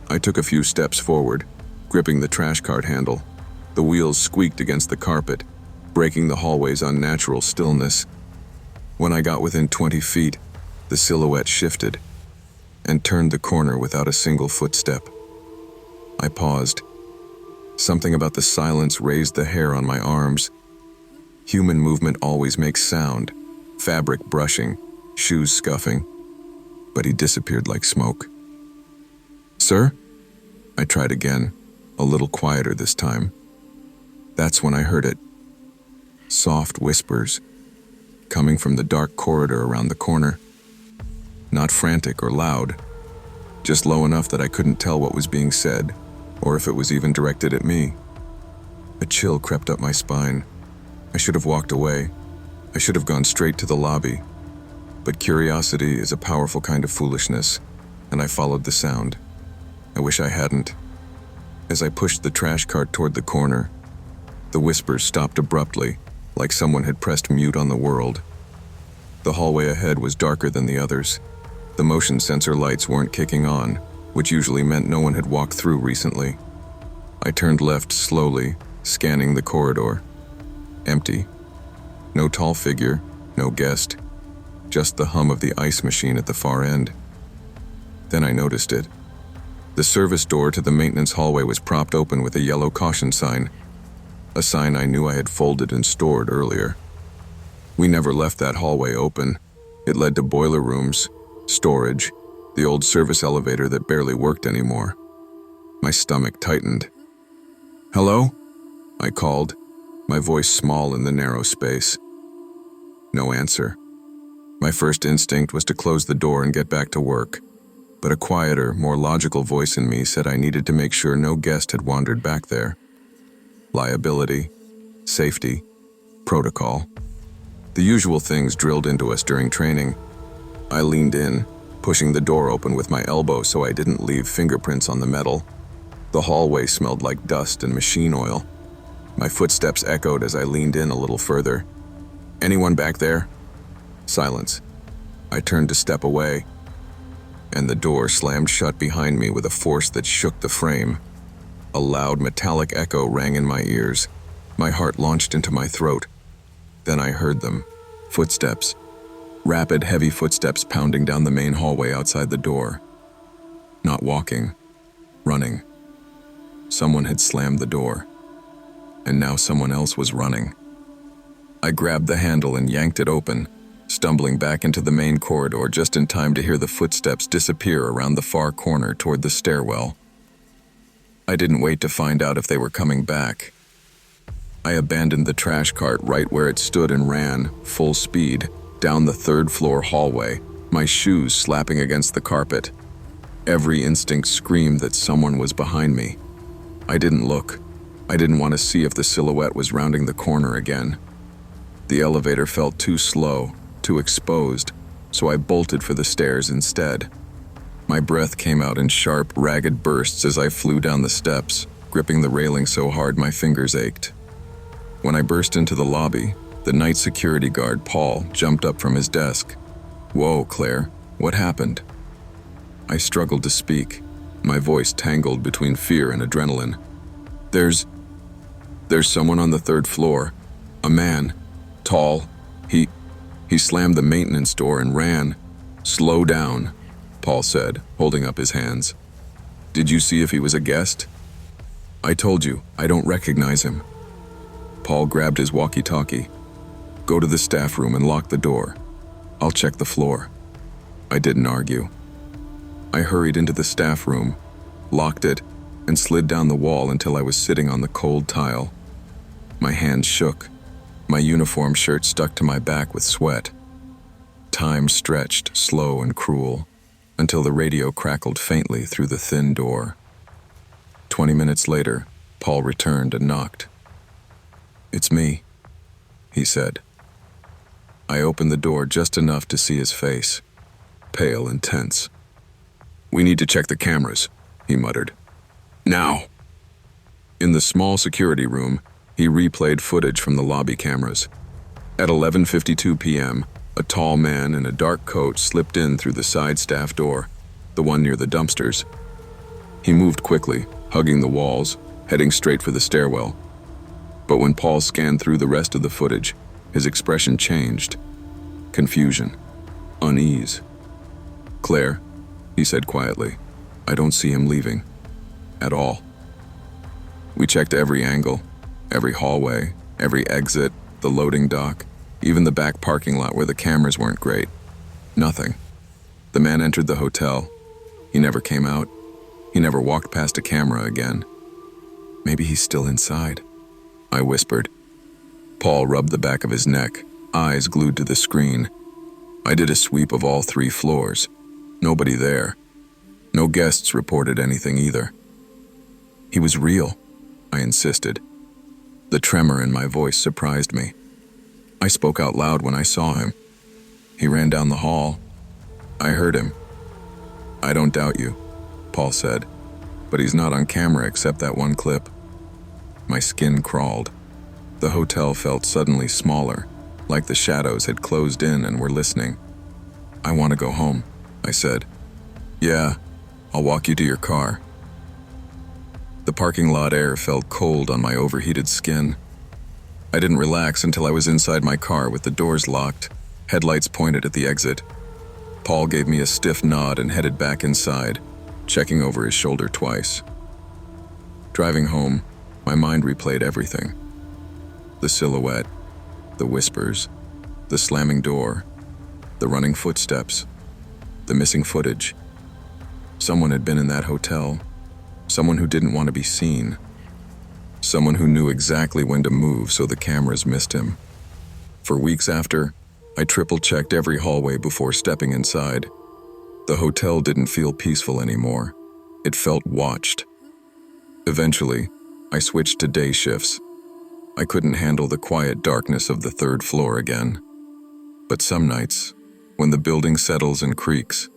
I took a few steps forward, gripping the trash cart handle. The wheels squeaked against the carpet, breaking the hallway's unnatural stillness. When I got within 20 feet, the silhouette shifted and turned the corner without a single footstep. I paused. Something about the silence raised the hair on my arms. Human movement always makes sound, fabric brushing, shoes scuffing, but he disappeared like smoke. "Sir?" I tried again, a little quieter this time. That's when I heard it. Soft whispers, coming from the dark corridor around the corner. Not frantic or loud, just low enough that I couldn't tell what was being said, or if it was even directed at me. A chill crept up my spine. I should have walked away. I should have gone straight to the lobby. But curiosity is a powerful kind of foolishness, and I followed the sound. I wish I hadn't. As I pushed the trash cart toward the corner, the whispers stopped abruptly, like someone had pressed mute on the world. The hallway ahead was darker than the others. The motion sensor lights weren't kicking on, which usually meant no one had walked through recently. I turned left slowly, scanning the corridor. Empty. No tall figure, no guest, just the hum of the ice machine at the far end. Then I noticed it. The service door to the maintenance hallway was propped open with a yellow caution sign, a sign I knew I had folded and stored earlier. We never left that hallway open. It led to boiler rooms, storage, the old service elevator that barely worked anymore. My stomach tightened. "Hello?" I called, my voice small in the narrow space. No answer. My first instinct was to close the door and get back to work, but a quieter, more logical voice in me said I needed to make sure no guest had wandered back there. Liability, safety, protocol. The usual things drilled into us during training. I leaned in, pushing the door open with my elbow so I didn't leave fingerprints on the metal. The hallway smelled like dust and machine oil. My footsteps echoed as I leaned in a little further. "Anyone back there?" Silence. I turned to step away, and the door slammed shut behind me with a force that shook the frame. A loud metallic echo rang in my ears. My heart launched into my throat. Then I heard them. Footsteps. Rapid, heavy footsteps pounding down the main hallway outside the door. Not walking. Running. Someone had slammed the door. And now someone else was running. I grabbed the handle and yanked it open, stumbling back into the main corridor just in time to hear the footsteps disappear around the far corner toward the stairwell. I didn't wait to find out if they were coming back. I abandoned the trash cart right where it stood and ran, full speed, down the third-floor hallway, my shoes slapping against the carpet. Every instinct screamed that someone was behind me. I didn't look. I didn't want to see if the silhouette was rounding the corner again. The elevator felt too slow, too exposed, so I bolted for the stairs instead. My breath came out in sharp, ragged bursts as I flew down the steps, gripping the railing so hard my fingers ached. When I burst into the lobby, the night security guard, Paul, jumped up from his desk. "Whoa, Claire, what happened?" I struggled to speak, my voice tangled between fear and adrenaline. There's someone on the third floor. A man. Tall. He slammed the maintenance door and ran. "Slow down," Paul said, holding up his hands. "Did you see if he was a guest?" "I told you, I don't recognize him." Paul grabbed his walkie-talkie. "Go to the staff room and lock the door. I'll check the floor." I didn't argue. I hurried into the staff room, locked it, and slid down the wall until I was sitting on the cold tile. My hands shook. My uniform shirt stuck to my back with sweat. Time stretched, slow and cruel, until the radio crackled faintly through the thin door. 20 minutes later, Paul returned and knocked. "It's me," he said. I opened the door just enough to see his face, pale and tense. "We need to check the cameras," he muttered. "Now!" In the small security room, he replayed footage from the lobby cameras. At 11:52 p.m., a tall man in a dark coat slipped in through the side staff door, the one near the dumpsters. He moved quickly, hugging the walls, heading straight for the stairwell. But when Paul scanned through the rest of the footage, his expression changed. Confusion. Unease. "Claire," he said quietly, "I don't see him leaving. At all." We checked every angle, every hallway, every exit, the loading dock, even the back parking lot where the cameras weren't great. Nothing. The man entered the hotel. He never came out. He never walked past a camera again. "Maybe he's still inside," I whispered. Paul rubbed the back of his neck, eyes glued to the screen. I did a sweep of all 3 floors. Nobody there. No guests reported anything either. "He was real," I insisted. The tremor in my voice surprised me. I spoke out loud when I saw him. "He ran down the hall. I heard him." "I don't doubt you," Paul said, "but he's not on camera except that one clip." My skin crawled. The hotel felt suddenly smaller, like the shadows had closed in and were listening. "I want to go home," I said. "Yeah, I'll walk you to your car." The parking lot air felt cold on my overheated skin. I didn't relax until I was inside my car with the doors locked, headlights pointed at the exit. Paul gave me a stiff nod and headed back inside, checking over his shoulder twice. Driving home, my mind replayed everything. The silhouette, the whispers, the slamming door, the running footsteps, the missing footage. Someone had been in that hotel. Someone who didn't want to be seen. Someone who knew exactly when to move so the cameras missed him. For weeks after, I triple-checked every hallway before stepping inside. The hotel didn't feel peaceful anymore. It felt watched. Eventually, I switched to day shifts. I couldn't handle the quiet darkness of the third floor again. But some nights, when the building settles and creaks,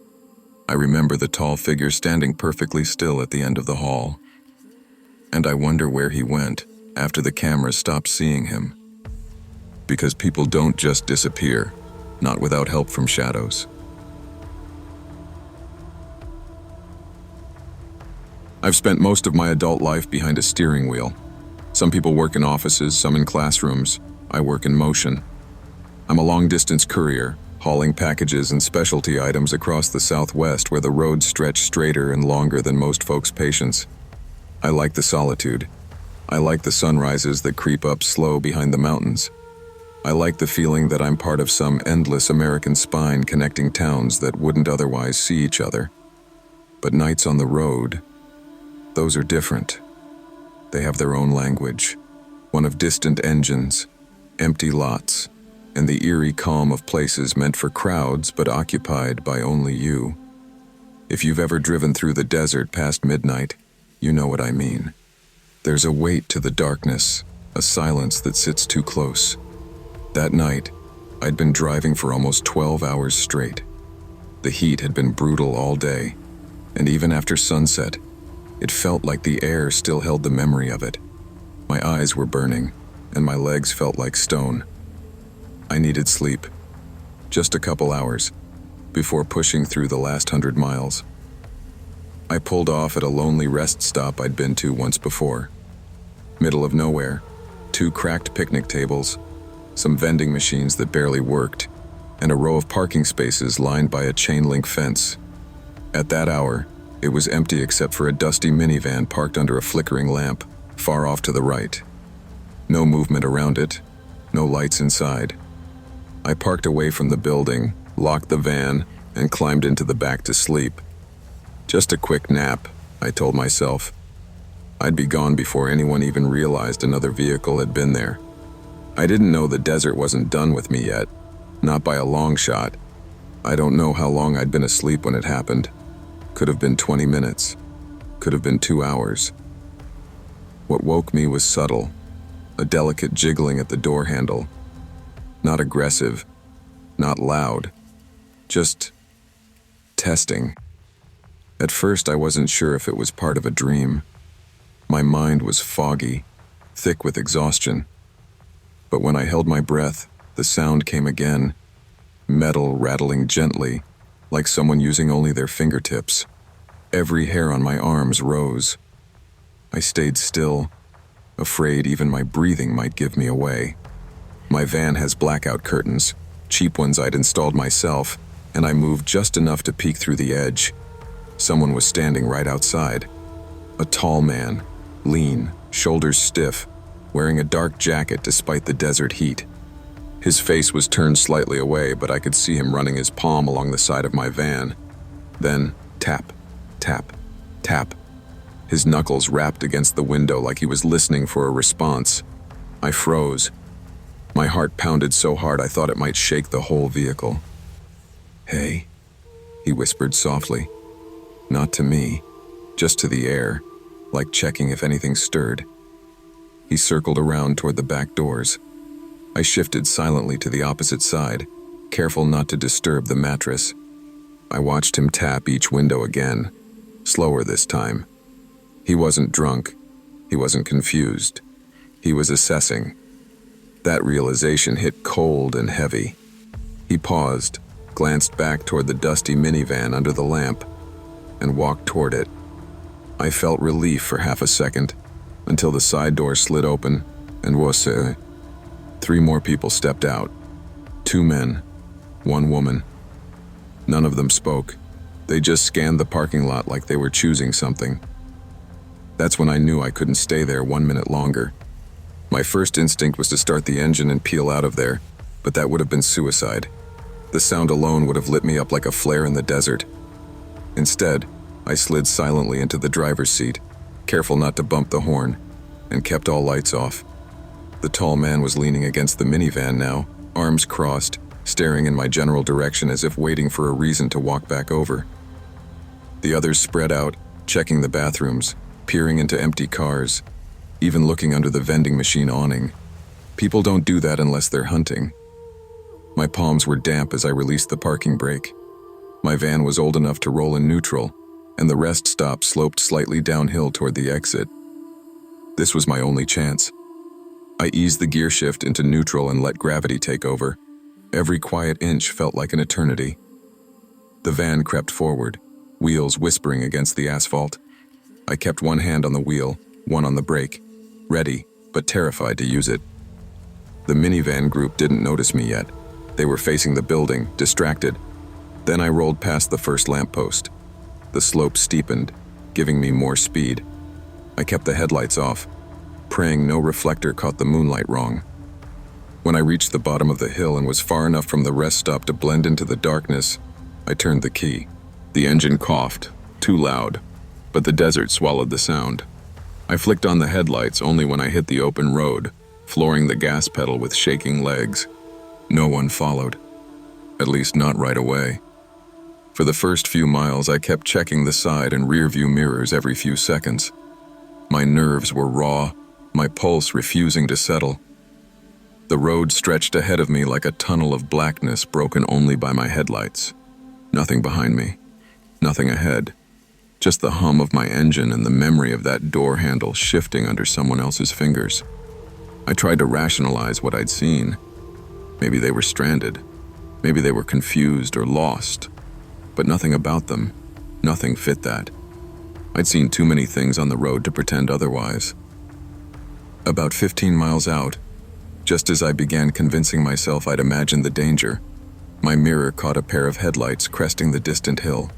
I remember the tall figure standing perfectly still at the end of the hall. And I wonder where he went after the cameras stopped seeing him. Because people don't just disappear, not without help from shadows. I've spent most of my adult life behind a steering wheel. Some people work in offices, some in classrooms. I work in motion. I'm a long-distance courier, hauling packages and specialty items across the Southwest where the roads stretch straighter and longer than most folks' patience. I like the solitude. I like the sunrises that creep up slow behind the mountains. I like the feeling that I'm part of some endless American spine connecting towns that wouldn't otherwise see each other. But nights on the road, those are different. They have their own language, one of distant engines, empty lots, and the eerie calm of places meant for crowds but occupied by only you. If you've ever driven through the desert past midnight, you know what I mean. There's a weight to the darkness, a silence that sits too close. That night, I'd been driving for almost 12 hours straight. The heat had been brutal all day, and even after sunset, it felt like the air still held the memory of it. My eyes were burning, and my legs felt like stone. I needed sleep, just a couple hours, before pushing through the last 100 miles. I pulled off at a lonely rest stop I'd been to once before. Middle of nowhere, 2 cracked picnic tables, some vending machines that barely worked, and a row of parking spaces lined by a chain-link fence. At that hour, it was empty except for a dusty minivan parked under a flickering lamp, far off to the right. No movement around it, no lights inside. I parked away from the building, locked the van, and climbed into the back to sleep. Just a quick nap, I told myself. I'd be gone before anyone even realized another vehicle had been there. I didn't know the desert wasn't done with me yet, not by a long shot. I don't know how long I'd been asleep when it happened. Could have been 20 minutes, could have been 2 hours. What woke me was subtle, a delicate jiggling at the door handle. Not aggressive, not loud, just testing. At first, I wasn't sure if it was part of a dream. My mind was foggy, thick with exhaustion. But when I held my breath, the sound came again, metal rattling gently, like someone using only their fingertips. Every hair on my arms rose. I stayed still, afraid even my breathing might give me away. My van has blackout curtains, cheap ones I'd installed myself, and I moved just enough to peek through the edge. Someone was standing right outside. A tall man, lean, shoulders stiff, wearing a dark jacket despite the desert heat. His face was turned slightly away, but I could see him running his palm along the side of my van. Then, tap, tap, tap. His knuckles rapped against the window like he was listening for a response. I froze. My heart pounded so hard I thought it might shake the whole vehicle. "Hey," he whispered softly. Not to me, just to the air, like checking if anything stirred. He circled around toward the back doors. I shifted silently to the opposite side, careful not to disturb the mattress. I watched him tap each window again, slower this time. He wasn't drunk. He wasn't confused. He was assessing. That realization hit cold and heavy. He paused, glanced back toward the dusty minivan under the lamp, and walked toward it. I felt relief for half a second, until the side door slid open, and voici. 3 more people stepped out. 2 men, 1 woman. None of them spoke. They just scanned the parking lot like they were choosing something. That's when I knew I couldn't stay there 1 minute longer. My first instinct was to start the engine and peel out of there, but that would have been suicide. The sound alone would have lit me up like a flare in the desert. Instead, I slid silently into the driver's seat, careful not to bump the horn, and kept all lights off. The tall man was leaning against the minivan now, arms crossed, staring in my general direction as if waiting for a reason to walk back over. The others spread out, checking the bathrooms, peering into empty cars, even looking under the vending machine awning. People don't do that unless they're hunting. My palms were damp as I released the parking brake. My van was old enough to roll in neutral, and the rest stop sloped slightly downhill toward the exit. This was my only chance. I eased the gear shift into neutral and let gravity take over. Every quiet inch felt like an eternity. The van crept forward, wheels whispering against the asphalt. I kept one hand on the wheel, one on the brake, ready, but terrified to use it. The minivan group didn't notice me yet. They were facing the building, distracted. Then I rolled past the first lamppost. The slope steepened, giving me more speed. I kept the headlights off, praying no reflector caught the moonlight wrong. When I reached the bottom of the hill and was far enough from the rest stop to blend into the darkness, I turned the key. The engine coughed, too loud, but the desert swallowed the sound. I flicked on the headlights only when I hit the open road, flooring the gas pedal with shaking legs. No one followed. At least not right away. For the first few miles, I kept checking the side and rear view mirrors every few seconds. My nerves were raw, my pulse refusing to settle. The road stretched ahead of me like a tunnel of blackness broken only by my headlights. Nothing behind me, nothing ahead. Just the hum of my engine and the memory of that door handle shifting under someone else's fingers. I tried to rationalize what I'd seen. Maybe they were stranded. Maybe they were confused or lost. But nothing about them, nothing fit that. I'd seen too many things on the road to pretend otherwise. About 15 miles out, just as I began convincing myself I'd imagined the danger, my mirror caught a pair of headlights cresting the distant hill.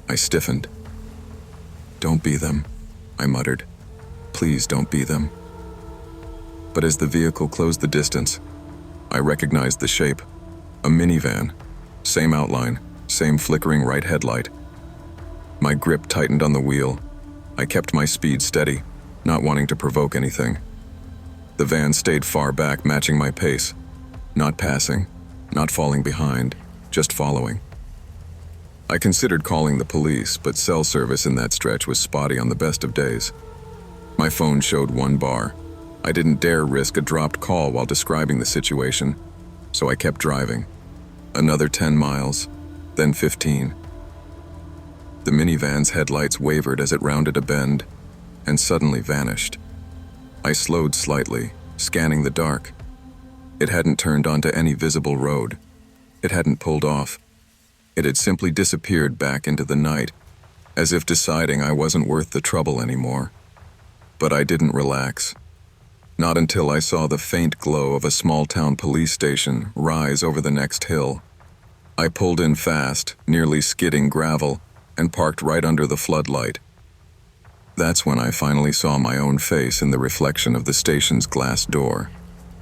I stiffened. "Don't be them," I muttered. "Please don't be them." But as the vehicle closed the distance, I recognized the shape. A minivan. Same outline, same flickering right headlight. My grip tightened on the wheel. I kept my speed steady, not wanting to provoke anything. The van stayed far back, matching my pace. Not passing, not falling behind, just following. I considered calling the police, but cell service in that stretch was spotty on the best of days. My phone showed one bar. I didn't dare risk a dropped call while describing the situation, so I kept driving. Another 10 miles, then 15. The minivan's headlights wavered as it rounded a bend, and suddenly vanished. I slowed slightly, scanning the dark. It hadn't turned onto any visible road. It hadn't pulled off. It had simply disappeared back into the night, as if deciding I wasn't worth the trouble anymore. But I didn't relax. Not until I saw the faint glow of a small-town police station rise over the next hill. I pulled in fast, nearly skidding gravel, and parked right under the floodlight. That's when I finally saw my own face in the reflection of the station's glass door,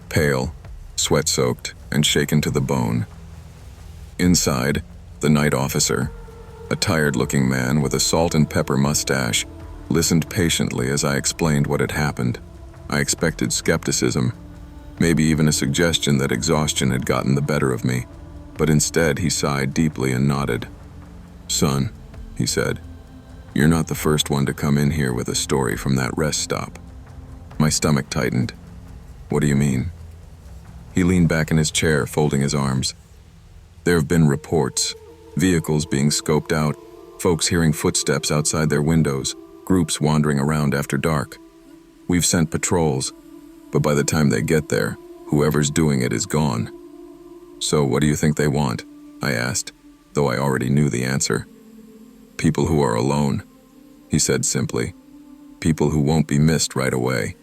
pale, sweat-soaked, and shaken to the bone. Inside, the night officer, a tired-looking man with a salt and pepper mustache, listened patiently as I explained what had happened. I expected skepticism, maybe even a suggestion that exhaustion had gotten the better of me, but instead he sighed deeply and nodded. "Son," he said, "you're not the first one to come in here with a story from that rest stop." My stomach tightened. "What do you mean?" He leaned back in his chair, folding his arms. "There have been reports, vehicles being scoped out, folks hearing footsteps outside their windows, groups wandering around after dark. We've sent patrols, but by the time they get there, whoever's doing it is gone." "So what do you think they want?" I asked, though I already knew the answer. "People who are alone," he said simply. "People who won't be missed right away."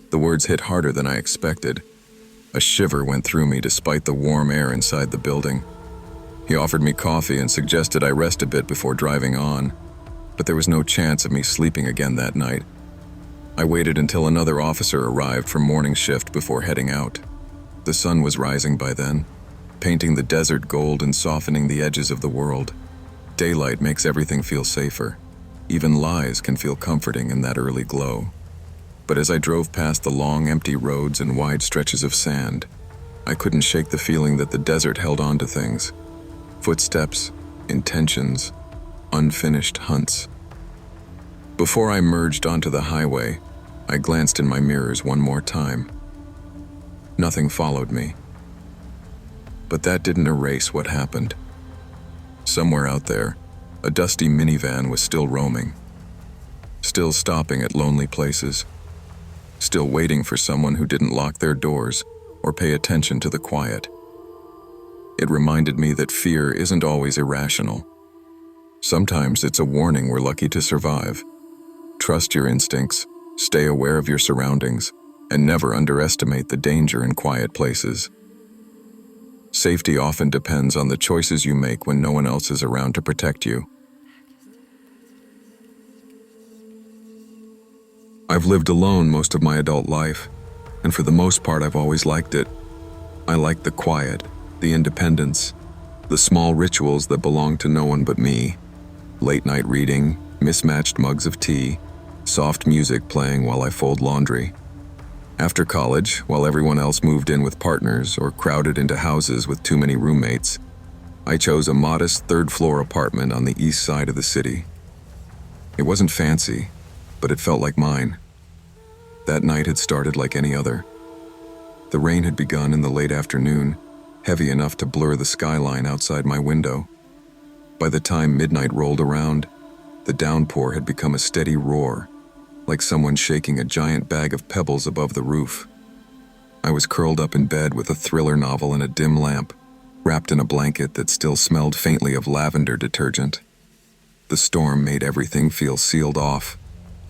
The words hit harder than I expected. A shiver went through me despite the warm air inside the building. He offered me coffee and suggested I rest a bit before driving on, but there was no chance of me sleeping again that night. I waited until another officer arrived from morning shift before heading out. The sun was rising by then, painting the desert gold and softening the edges of the world. Daylight makes everything feel safer. Even lies can feel comforting in that early glow. But as I drove past the long, empty roads and wide stretches of sand, I couldn't shake the feeling that the desert held on to things. Footsteps, intentions, unfinished hunts. Before I merged onto the highway, I glanced in my mirrors one more time. Nothing followed me. But that didn't erase what happened. Somewhere out there, a dusty minivan was still roaming, still stopping at lonely places, still waiting for someone who didn't lock their doors or pay attention to the quiet. It reminded me that fear isn't always irrational. Sometimes it's a warning we're lucky to survive. Trust your instincts, stay aware of your surroundings, and never underestimate the danger in quiet places. Safety often depends on the choices you make when no one else is around to protect you. I've lived alone most of my adult life, and for the most part I've always liked it. I like the quiet, the independence, the small rituals that belong to no one but me. Late night reading, mismatched mugs of tea, soft music playing while I fold laundry. After college, while everyone else moved in with partners or crowded into houses with too many roommates, I chose a modest third-floor apartment on the east side of the city. It wasn't fancy, but it felt like mine. That night had started like any other. The rain had begun in the late afternoon, heavy enough to blur the skyline outside my window. By the time midnight rolled around, the downpour had become a steady roar, like someone shaking a giant bag of pebbles above the roof. I was curled up in bed with a thriller novel and a dim lamp, wrapped in a blanket that still smelled faintly of lavender detergent. The storm made everything feel sealed off,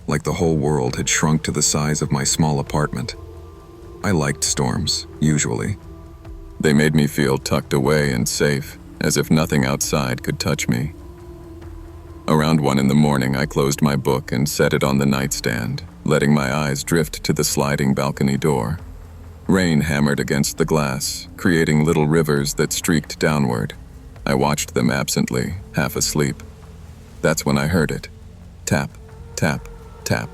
like the whole world had shrunk to the size of my small apartment. I liked storms, usually. They made me feel tucked away and safe, as if nothing outside could touch me. Around 1 a.m, I closed my book and set it on the nightstand, letting my eyes drift to the sliding balcony door. Rain hammered against the glass, creating little rivers that streaked downward. I watched them absently, half asleep. That's when I heard it. Tap, tap, tap.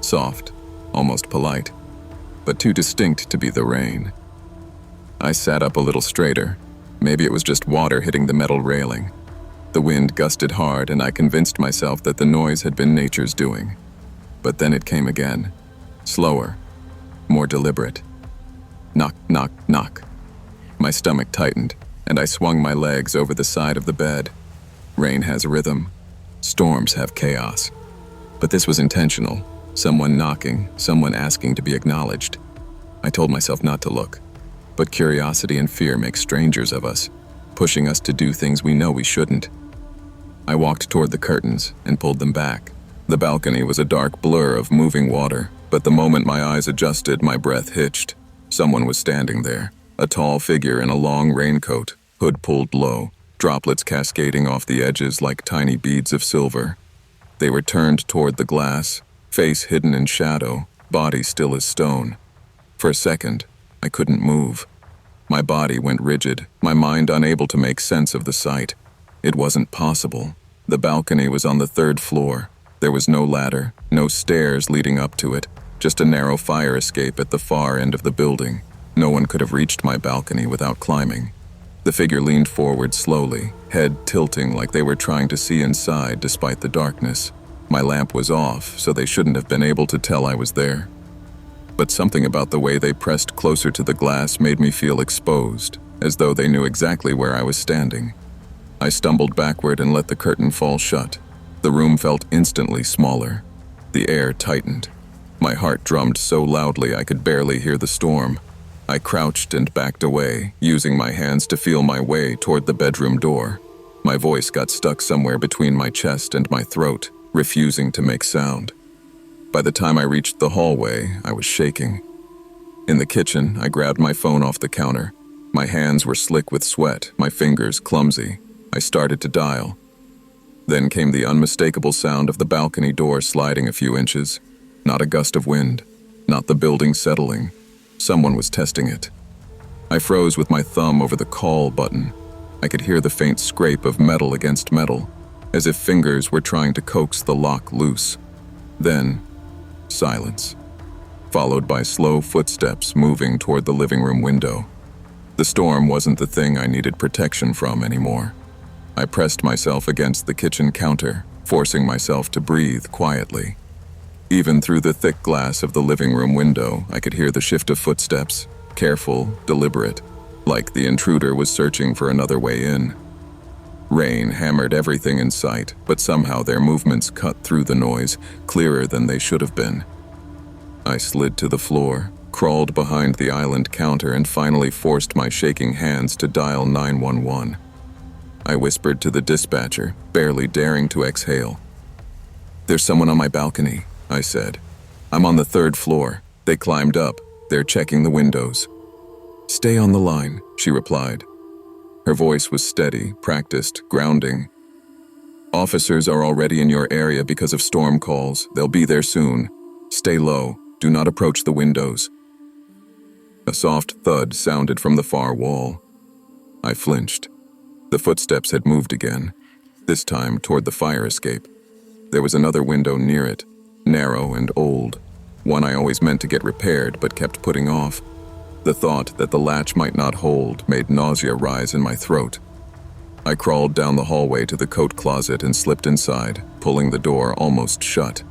Soft, almost polite, but too distinct to be the rain. I sat up a little straighter. Maybe it was just water hitting the metal railing. The wind gusted hard, and I convinced myself that the noise had been nature's doing. But then it came again. Slower. More deliberate. Knock, knock, knock. My stomach tightened, and I swung my legs over the side of the bed. Rain has rhythm. Storms have chaos. But this was intentional. Someone knocking, someone asking to be acknowledged. I told myself not to look. But curiosity and fear make strangers of us, pushing us to do things we know we shouldn't. I walked toward the curtains and pulled them back. The balcony was a dark blur of moving water, but the moment my eyes adjusted, my breath hitched. Someone was standing there, a tall figure in a long raincoat, hood pulled low, droplets cascading off the edges like tiny beads of silver. They were turned toward the glass, face hidden in shadow, body still as stone. For a second, I couldn't move. My body went rigid, my mind unable to make sense of the sight. It wasn't possible. The balcony was on the 3rd floor. There was no ladder, no stairs leading up to it, just a narrow fire escape at the far end of the building. No one could have reached my balcony without climbing. The figure leaned forward slowly, head tilting like they were trying to see inside despite the darkness. My lamp was off, so they shouldn't have been able to tell I was there. But something about the way they pressed closer to the glass made me feel exposed, as though they knew exactly where I was standing. I stumbled backward and let the curtain fall shut. The room felt instantly smaller. The air tightened. My heart drummed so loudly I could barely hear the storm. I crouched and backed away, using my hands to feel my way toward the bedroom door. My voice got stuck somewhere between my chest and my throat, refusing to make sound. By the time I reached the hallway, I was shaking. In the kitchen, I grabbed my phone off the counter. My hands were slick with sweat, my fingers clumsy. I started to dial. Then came the unmistakable sound of the balcony door sliding a few inches. Not a gust of wind, not the building settling. Someone was testing it. I froze with my thumb over the call button. I could hear the faint scrape of metal against metal, as if fingers were trying to coax the lock loose. Then, silence, followed by slow footsteps moving toward the living room window. The storm wasn't the thing I needed protection from anymore. I pressed myself against the kitchen counter, forcing myself to breathe quietly. Even through the thick glass of the living room window, I could hear the shift of footsteps, careful, deliberate. like the intruder was searching for another way in. Rain hammered everything in sight, but somehow their movements cut through the noise, clearer than they should have been. I slid to the floor, crawled behind the island counter, and finally forced my shaking hands to dial 911. I whispered to the dispatcher, barely daring to exhale. "There's someone on my balcony," I said. "I'm on the 3rd floor. They climbed up. They're checking the windows." "Stay on the line," she replied. Her voice was steady, practiced, grounding. "Officers are already in your area because of storm calls. They'll be there soon. Stay low. Do not approach the windows." A soft thud sounded from the far wall. I flinched. The footsteps had moved again, this time toward the fire escape. There was another window near it, narrow and old, one I always meant to get repaired but kept putting off. The thought that the latch might not hold made nausea rise in my throat. I crawled down the hallway to the coat closet and slipped inside, pulling the door almost shut.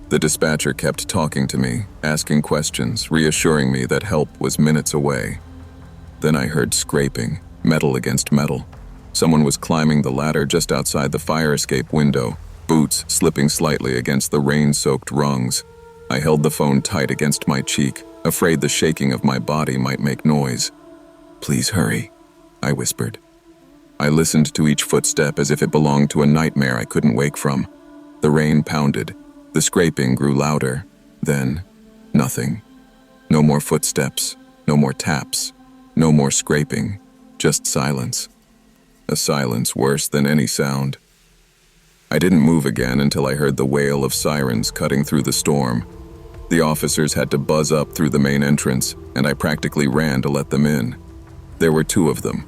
The dispatcher kept talking to me, asking questions, reassuring me that help was minutes away. Then I heard scraping, metal against metal. Someone was climbing the ladder just outside the fire escape window, boots slipping slightly against the rain-soaked rungs. I held the phone tight against my cheek, afraid the shaking of my body might make noise. "Please hurry," I whispered. I listened to each footstep as if it belonged to a nightmare I couldn't wake from. The rain pounded. The scraping grew louder. Then, nothing. No more footsteps, no more taps, no more scraping, just silence. A silence worse than any sound. I didn't move again until I heard the wail of sirens cutting through the storm. The officers had to buzz up through the main entrance, and I practically ran to let them in. There were 2 of them,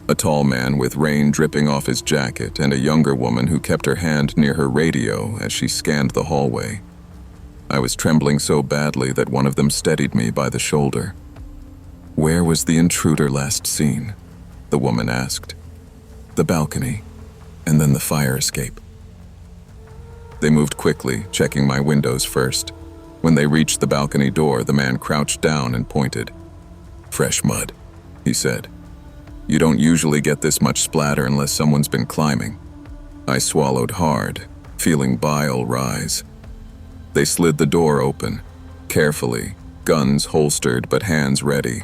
a tall man with rain dripping off his jacket and a younger woman who kept her hand near her radio as she scanned the hallway. I was trembling so badly that one of them steadied me by the shoulder. "Where was the intruder last seen?" the woman asked. "The balcony, and then the fire escape." They moved quickly, checking my windows first. When they reached the balcony door, the man crouched down and pointed. "Fresh mud," he said. "You don't usually get this much splatter unless someone's been climbing." I swallowed hard, feeling bile rise. They slid the door open, carefully, guns holstered but hands ready.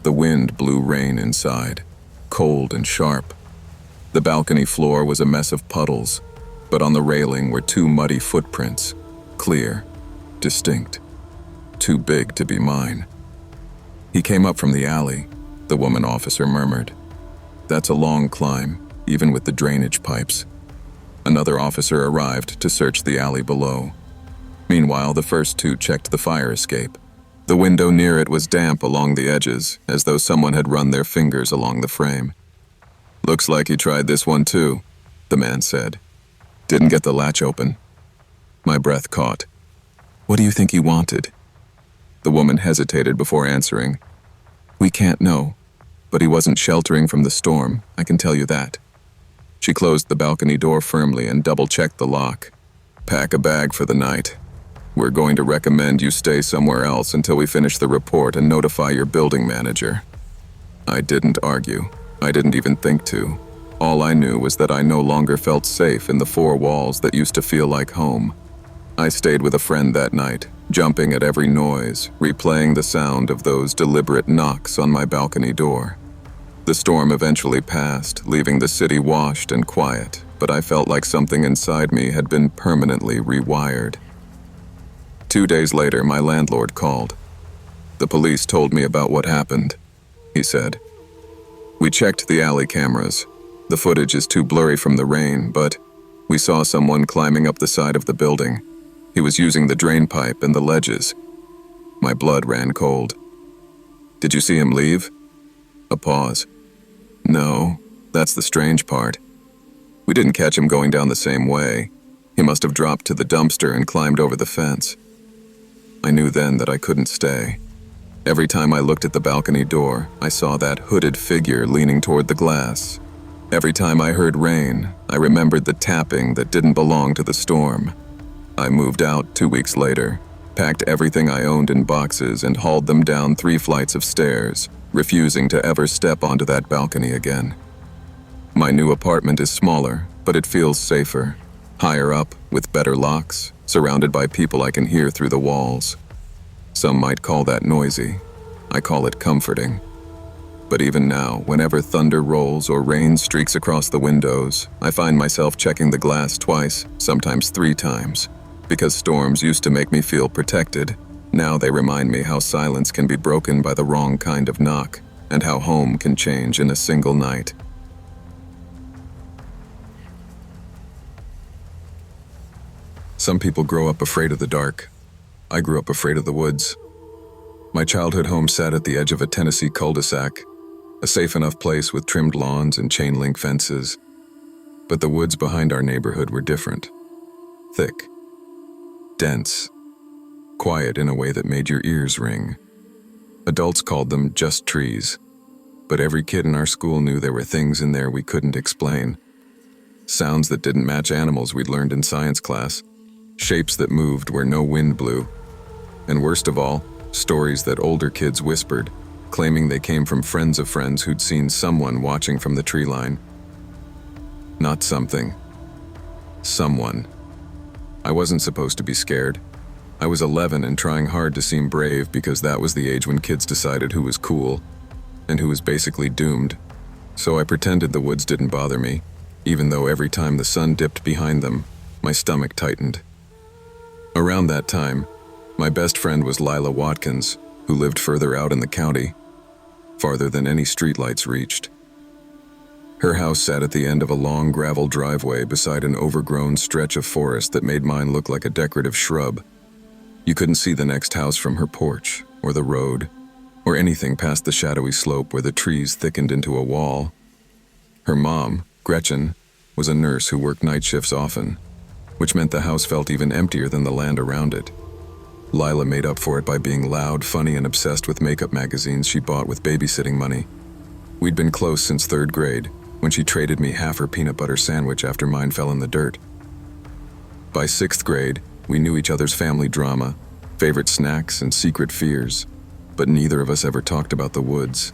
The wind blew rain inside, cold and sharp. The balcony floor was a mess of puddles, but on the railing were 2 muddy footprints, clear, distinct, too big to be mine. "He came up from the alley," the woman officer murmured. "That's a long climb, even with the drainage pipes." Another officer arrived to search the alley below. Meanwhile, the first 2 checked the fire escape. The window near it was damp along the edges, as though someone had run their fingers along the frame. "Looks like he tried this one too," the man said. "Didn't get the latch open." My breath caught. "What do you think he wanted?" The woman hesitated before answering. "We can't know, but he wasn't sheltering from the storm, I can tell you that." She closed the balcony door firmly and double-checked the lock. "Pack a bag for the night. We're going to recommend you stay somewhere else until we finish the report and notify your building manager." I didn't argue. I didn't even think to. All I knew was that I no longer felt safe in the 4 walls that used to feel like home. I stayed with a friend that night, jumping at every noise, replaying the sound of those deliberate knocks on my balcony door. The storm eventually passed, leaving the city washed and quiet, but I felt like something inside me had been permanently rewired. 2 days later, my landlord called. "The police told me about what happened," he said. "We checked the alley cameras. The footage is too blurry from the rain, but we saw someone climbing up the side of the building. He was using the drain pipe and the ledges." My blood ran cold. "Did you see him leave?" A pause. "No, that's the strange part. We didn't catch him going down the same way. He must have dropped to the dumpster and climbed over the fence." I knew then that I couldn't stay. Every time I looked at the balcony door, I saw that hooded figure leaning toward the glass. Every time I heard rain, I remembered the tapping that didn't belong to the storm. I moved out 2 weeks later, packed everything I owned in boxes and hauled them down 3 flights of stairs, refusing to ever step onto that balcony again. My new apartment is smaller, but it feels safer. Higher up, with better locks, surrounded by people I can hear through the walls. Some might call that noisy. I call it comforting. But even now, whenever thunder rolls or rain streaks across the windows, I find myself checking the glass twice, sometimes 3 times. Because storms used to make me feel protected, now they remind me how silence can be broken by the wrong kind of knock, and how home can change in a single night. Some people grow up afraid of the dark. I grew up afraid of the woods. My childhood home sat at the edge of a Tennessee cul-de-sac, a safe enough place with trimmed lawns and chain-link fences. But the woods behind our neighborhood were different. Thick, dense, quiet in a way that made your ears ring. Adults called them just trees, but every kid in our school knew there were things in there we couldn't explain. Sounds that didn't match animals we'd learned in science class, shapes that moved where no wind blew, and worst of all, stories that older kids whispered, claiming they came from friends of friends who'd seen someone watching from the tree line. Not something. Someone. I wasn't supposed to be scared. I was 11 and trying hard to seem brave because that was the age when kids decided who was cool and who was basically doomed. So I pretended the woods didn't bother me, even though every time the sun dipped behind them, my stomach tightened. Around that time, my best friend was Lila Watkins, who lived further out in the county, farther than any streetlights reached. Her house sat at the end of a long gravel driveway beside an overgrown stretch of forest that made mine look like a decorative shrub. You couldn't see the next house from her porch, or the road, or anything past the shadowy slope where the trees thickened into a wall. Her mom, Gretchen, was a nurse who worked night shifts often, which meant the house felt even emptier than the land around it. Lila made up for it by being loud, funny, and obsessed with makeup magazines she bought with babysitting money. We'd been close since 3rd grade, when she traded me half her peanut butter sandwich after mine fell in the dirt. By 6th grade, we knew each other's family drama, favorite snacks, and secret fears, but neither of us ever talked about the woods.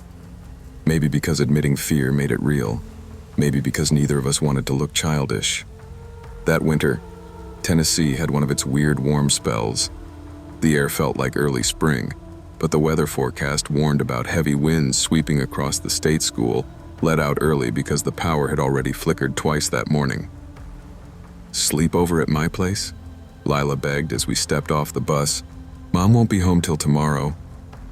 Maybe because admitting fear made it real. Maybe because neither of us wanted to look childish. That winter, Tennessee had one of its weird warm spells. The air felt like early spring, but the weather forecast warned about heavy winds sweeping across the state school, let out early because the power had already flickered twice that morning. "Sleep over at my place?" Lila begged as we stepped off the bus. "Mom won't be home till tomorrow.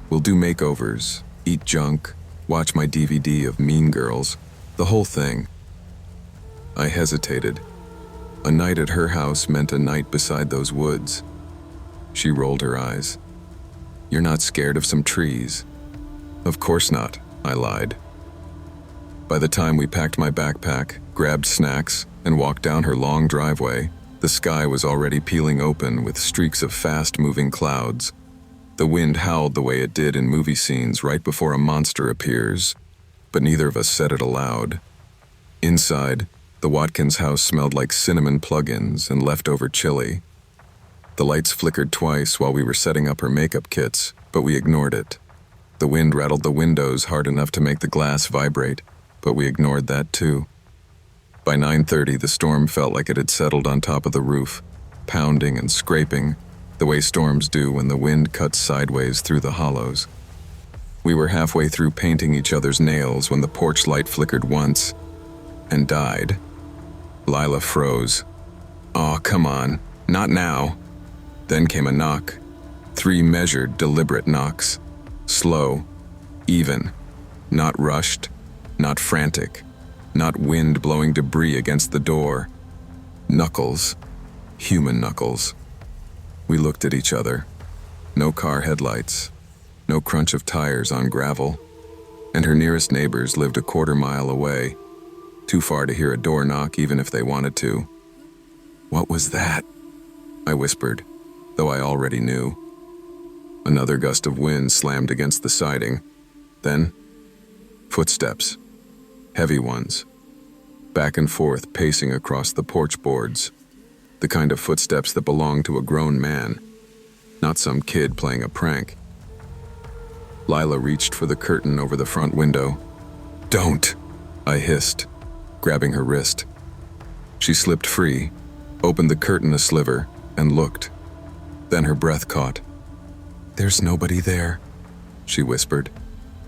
We'll do makeovers, eat junk, watch my DVD of Mean Girls, the whole thing." I hesitated. A night at her house meant a night beside those woods. She rolled her eyes. "You're not scared of some trees?" "Of course not," I lied. By the time we packed my backpack, grabbed snacks, and walked down her long driveway, the sky was already peeling open with streaks of fast-moving clouds. The wind howled the way it did in movie scenes right before a monster appears, but neither of us said it aloud. Inside, the Watkins house smelled like cinnamon plug-ins and leftover chili. The lights flickered twice while we were setting up her makeup kits, but we ignored it. The wind rattled the windows hard enough to make the glass vibrate, but we ignored that too. By 9:30, the storm felt like it had settled on top of the roof, pounding and scraping, the way storms do when the wind cuts sideways through the hollows. We were halfway through painting each other's nails when the porch light flickered once and died. Lila froze. "Aw, come on, not now." Then came a knock. 3 measured, deliberate knocks. Slow, even, not rushed, not frantic, not wind blowing debris against the door. Knuckles, human knuckles. We looked at each other. No car headlights, no crunch of tires on gravel, and her nearest neighbors lived a 1/4 mile away, too far to hear a door knock even if they wanted to. "What was that?" I whispered, though I already knew. Another gust of wind slammed against the siding. Then, footsteps. Heavy ones. Back and forth pacing across the porch boards. The kind of footsteps that belong to a grown man, not some kid playing a prank. Lila reached for the curtain over the front window. "Don't!" I hissed, grabbing her wrist. She slipped free, opened the curtain a sliver, and looked. Then her breath caught. "There's nobody there," she whispered,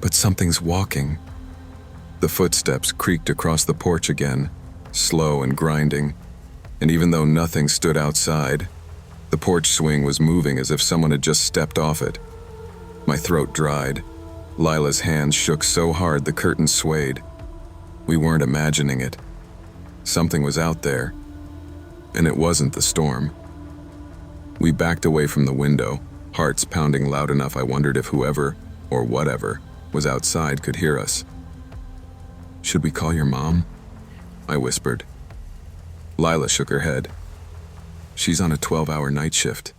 "but something's walking." The footsteps creaked across the porch again, slow and grinding, and even though nothing stood outside, the porch swing was moving as if someone had just stepped off it. My throat dried. Lila's hands shook so hard the curtain swayed. We weren't imagining it. Something was out there, and it wasn't the storm. We backed away from the window, hearts pounding loud enough I wondered if whoever, or whatever, was outside could hear us. "Should we call your mom?" I whispered. Lila shook her head. "She's on a 12-hour night shift.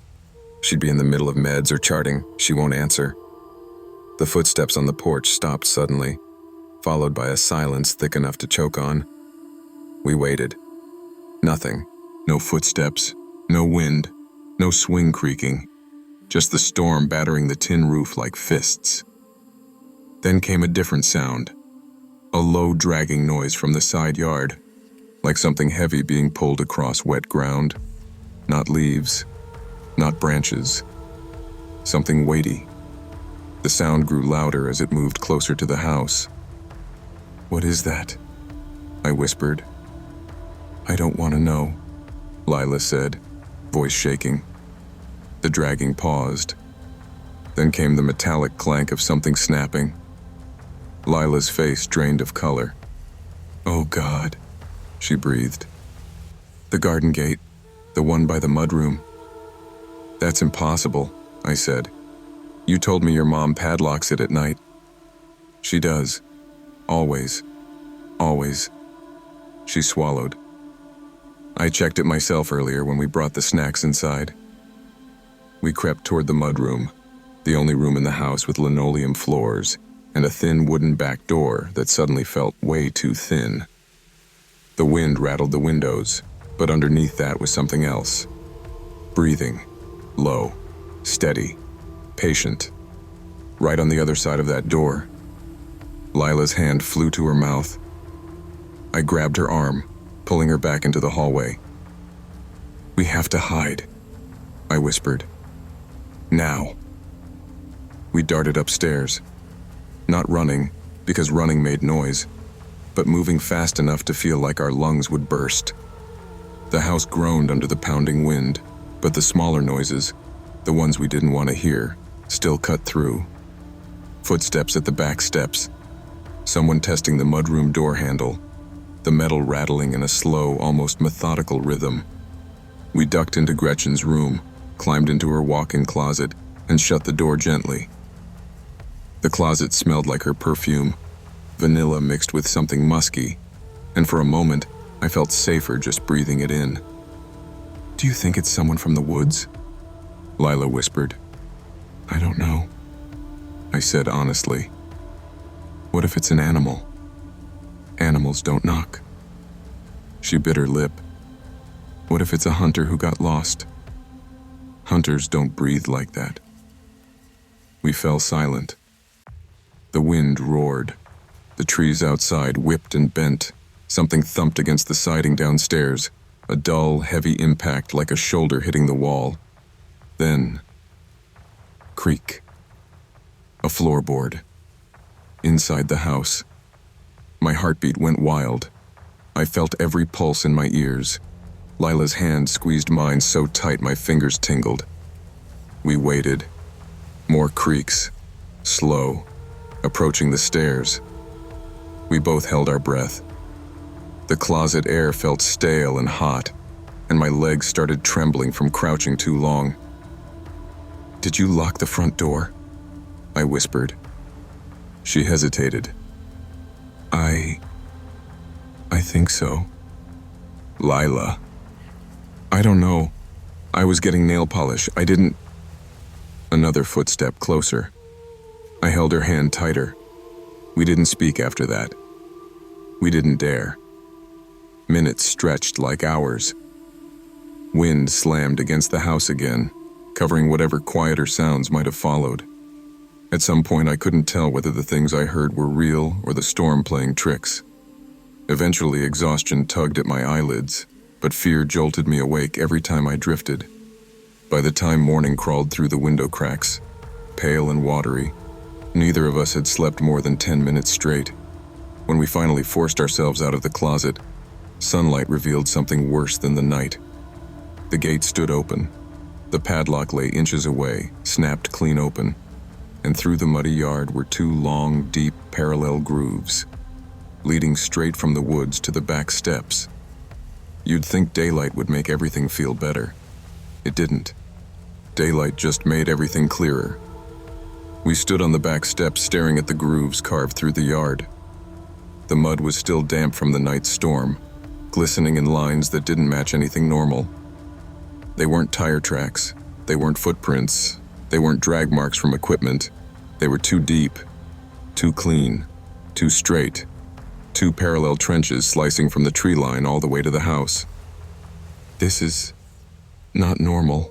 She'd be in the middle of meds or charting. She won't answer." The footsteps on the porch stopped suddenly, followed by a silence thick enough to choke on. We waited. Nothing. No footsteps, no wind, no swing creaking, just the storm battering the tin roof like fists. Then came a different sound, a low dragging noise from the side yard, like something heavy being pulled across wet ground. Not leaves, not branches, something weighty. The sound grew louder as it moved closer to the house. "What is that?" I whispered. "I don't want to know," Lila said, voice shaking. The dragging paused. Then came the metallic clank of something snapping. Lila's face drained of color. "Oh God," she breathed. "The garden gate, the one by the mudroom." "That's impossible," I said. "You told me your mom padlocks it at night." "She does. Always. Always." She swallowed. "I checked it myself earlier when we brought the snacks inside." We crept toward the mudroom, the only room in the house with linoleum floors and a thin wooden back door that suddenly felt way too thin. The wind rattled the windows, but underneath that was something else. Breathing. Low. Steady. Patient. Right on the other side of that door. Lila's hand flew to her mouth. I grabbed her arm, pulling her back into the hallway. "We have to hide," I whispered. "Now." We darted upstairs. Not running, because running made noise, but moving fast enough to feel like our lungs would burst. The house groaned under the pounding wind, but the smaller noises, the ones we didn't want to hear, still cut through. Footsteps at the back steps. Someone testing the mudroom door handle, the metal rattling in a slow, almost methodical rhythm. We ducked into Gretchen's room, climbed into her walk-in closet, and shut the door gently. The closet smelled like her perfume, vanilla mixed with something musky, and for a moment, I felt safer just breathing it in. "Do you think it's someone from the woods?" Lila whispered. "I don't know," I said honestly. "What if it's an animal? Animals don't knock." She bit her lip. "What if it's a hunter who got lost? Hunters don't breathe like that." We fell silent. The wind roared. The trees outside whipped and bent. Something thumped against the siding downstairs, a dull, heavy impact like a shoulder hitting the wall. Then, creak. A floorboard. Inside the house. My heartbeat went wild. I felt every pulse in my ears. Lila's hand squeezed mine so tight my fingers tingled. We waited. More creaks. Slow. Approaching the stairs. We both held our breath. The closet air felt stale and hot, and my legs started trembling from crouching too long. "Did you lock the front door?" I whispered. She hesitated. I think so." "Lila." "I don't know. I was getting nail polish. I didn't—" Another footstep closer. I held her hand tighter. We didn't speak after that. We didn't dare. Minutes stretched like hours. Wind slammed against the house again, covering whatever quieter sounds might have followed. At some point, I couldn't tell whether the things I heard were real or the storm playing tricks. Eventually, exhaustion tugged at my eyelids, but fear jolted me awake every time I drifted. By the time morning crawled through the window cracks, pale and watery, neither of us had slept more than 10 minutes straight. When we finally forced ourselves out of the closet, sunlight revealed something worse than the night. The gate stood open. The padlock lay inches away, snapped clean open, and through the muddy yard were two long, deep, parallel grooves, leading straight from the woods to the back steps. You'd think daylight would make everything feel better. It didn't. Daylight just made everything clearer. We stood on the back steps staring at the grooves carved through the yard. The mud was still damp from the night's storm, glistening in lines that didn't match anything normal. They weren't tire tracks, they weren't footprints, they weren't drag marks from equipment. They were too deep, too clean, too straight. Two parallel trenches slicing from the tree line all the way to the house. "This is not normal,"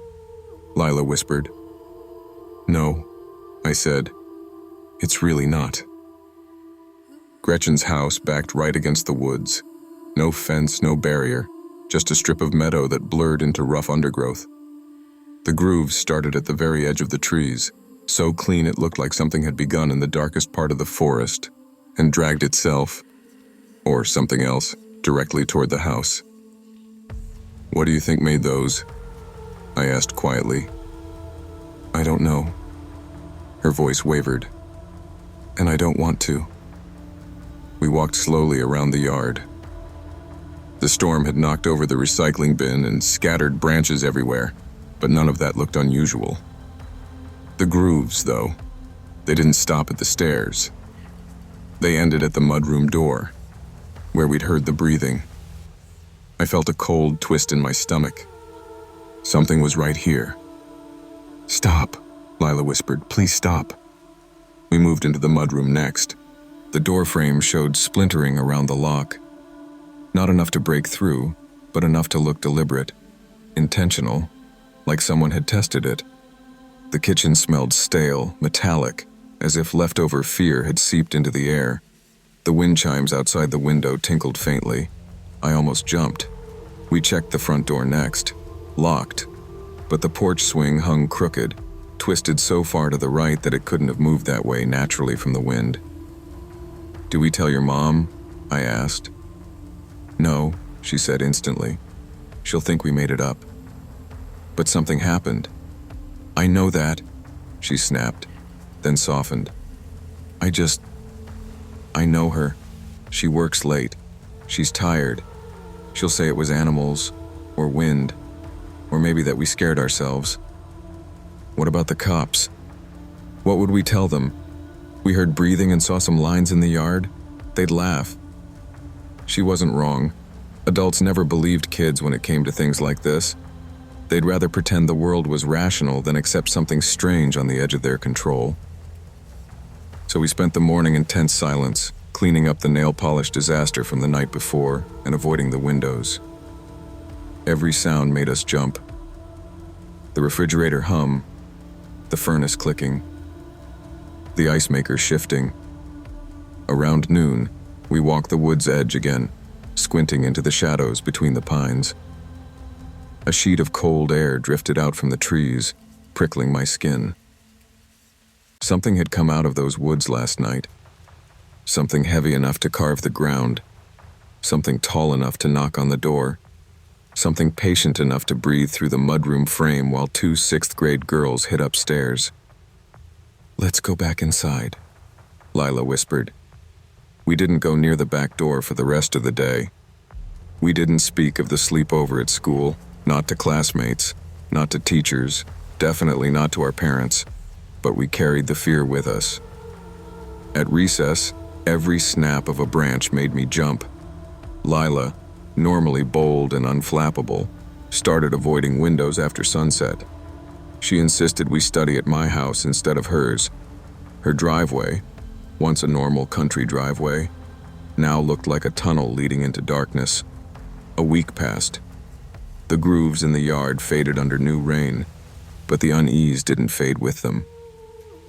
Lila whispered. "No," I said. "It's really not." Gretchen's house backed right against the woods. No fence, no barrier, just a strip of meadow that blurred into rough undergrowth. The grooves started at the very edge of the trees, so clean it looked like something had begun in the darkest part of the forest and dragged itself, or something else, directly toward the house. "What do you think made those?" I asked quietly. "I don't know." Her voice wavered. "And I don't want to." We walked slowly around the yard. The storm had knocked over the recycling bin and scattered branches everywhere, but none of that looked unusual. The grooves, though, they didn't stop at the stairs. They ended at the mudroom door, where we'd heard the breathing. I felt a cold twist in my stomach. Something was right here. "Stop," Lila whispered. "Please stop." We moved into the mudroom next. The door frame showed splintering around the lock. Not enough to break through, but enough to look deliberate, intentional, like someone had tested it. The kitchen smelled stale, metallic, as if leftover fear had seeped into the air. The wind chimes outside the window tinkled faintly. I almost jumped. We checked the front door next. Locked. But the porch swing hung crooked, twisted so far to the right that it couldn't have moved that way naturally from the wind. "Do we tell your mom?" I asked. "No," she said instantly. "She'll think we made it up." "But something happened." "I know that," she snapped, then softened. I know her. She works late. She's tired. She'll say it was animals, or wind, or maybe that we scared ourselves." "What about the cops? What would we tell them? We heard breathing and saw some lines in the yard? They'd laugh." She wasn't wrong. Adults never believed kids when it came to things like this. They'd rather pretend the world was rational than accept something strange on the edge of their control. So we spent the morning in tense silence, cleaning up the nail polish disaster from the night before and avoiding the windows. Every sound made us jump. The refrigerator hum, the furnace clicking, the ice maker shifting. Around noon, we walked the wood's edge again, squinting into the shadows between the pines. A sheet of cold air drifted out from the trees, prickling my skin. Something had come out of those woods last night. Something heavy enough to carve the ground. Something tall enough to knock on the door. Something patient enough to breathe through the mudroom frame while two sixth-grade girls hid upstairs. "Let's go back inside," Lila whispered. We didn't go near the back door for the rest of the day. We didn't speak of the sleepover at school, not to classmates, not to teachers, definitely not to our parents, but we carried the fear with us. At recess, every snap of a branch made me jump. Lila, normally bold and unflappable, started avoiding windows after sunset. She insisted we study at my house instead of hers. Her driveway, once a normal country driveway, now looked like a tunnel leading into darkness. A week passed. The grooves in the yard faded under new rain, but the unease didn't fade with them.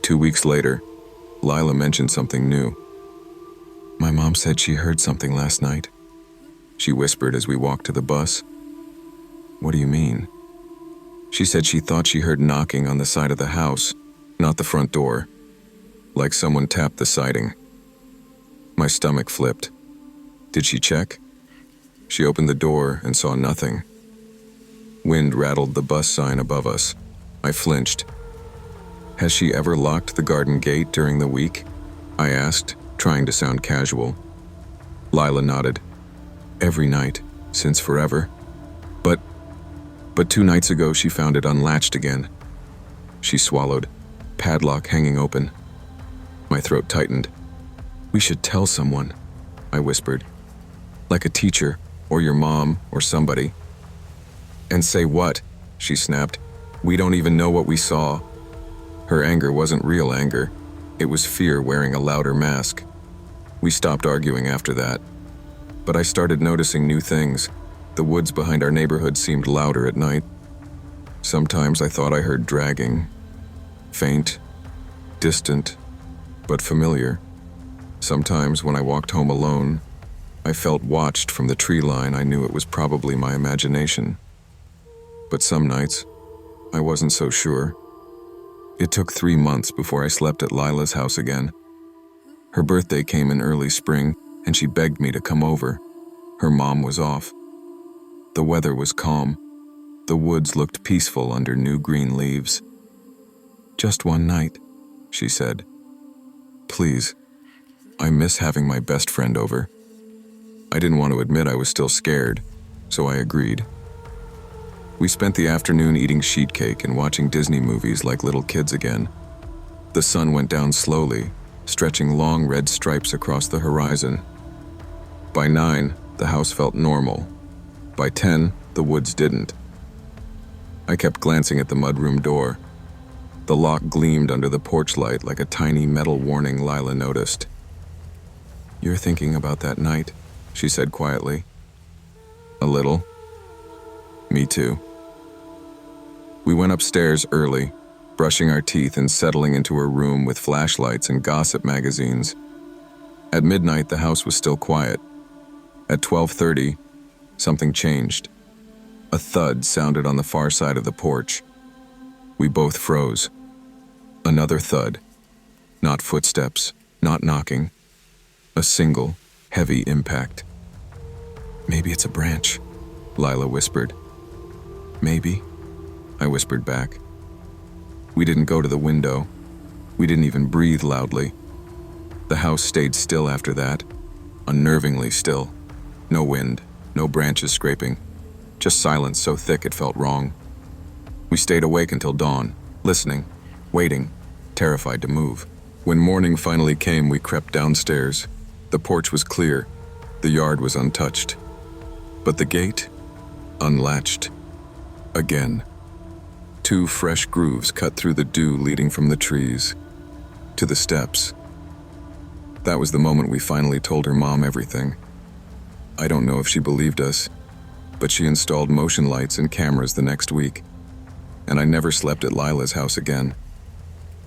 2 weeks later, Lila mentioned something new. "My mom said she heard something last night," she whispered as we walked to the bus. "What do you mean?" "She said she thought she heard knocking on the side of the house, not the front door, like someone tapped the siding." My stomach flipped. Did she check? She opened the door and saw nothing. Wind rattled the bus sign above us. I flinched. "Has she ever locked the garden gate during the week?" I asked, trying to sound casual. Lila nodded. "Every night, since forever. But 2 nights ago she found it unlatched again." She swallowed, padlock hanging open. My throat tightened. "We should tell someone," I whispered. "Like a teacher, or your mom, or somebody." "And say what?" she snapped. "We don't even know what we saw." Her anger wasn't real anger. It was fear wearing a louder mask. We stopped arguing after that. But I started noticing new things. The woods behind our neighborhood seemed louder at night. Sometimes I thought I heard dragging. Faint, distant, but familiar. Sometimes when I walked home alone, I felt watched from the tree line. I knew it was probably my imagination. But some nights, I wasn't so sure. It took 3 months before I slept at Lila's house again. Her birthday came in early spring, and she begged me to come over. Her mom was off. The weather was calm. The woods looked peaceful under new green leaves. "Just one night," she said. "Please. I miss having my best friend over." I didn't want to admit I was still scared, so I agreed. We spent the afternoon eating sheet cake and watching Disney movies like little kids again. The sun went down slowly, stretching long red stripes across the horizon. By 9, the house felt normal. By 10, the woods didn't. I kept glancing at the mudroom door. The lock gleamed under the porch light like a tiny metal warning. Lila noticed. "You're thinking about that night," she said quietly. "A little." "Me too." We went upstairs early, brushing our teeth and settling into her room with flashlights and gossip magazines. At midnight, the house was still quiet. At 12:30, something changed. A thud sounded on the far side of the porch. We both froze. Another thud. Not footsteps, not knocking. A single, heavy impact. "Maybe it's a branch," Lila whispered. "Maybe," I whispered back. We didn't go to the window. We didn't even breathe loudly. The house stayed still after that, unnervingly still. No wind, no branches scraping, just silence so thick it felt wrong. We stayed awake until dawn, listening, waiting, terrified to move. When morning finally came, we crept downstairs. The porch was clear. The yard was untouched. But the gate, unlatched. Again. 2 fresh grooves cut through the dew leading from the trees to the steps. That was the moment we finally told her mom everything. I don't know if she believed us, but she installed motion lights and cameras the next week, and I never slept at Lila's house again.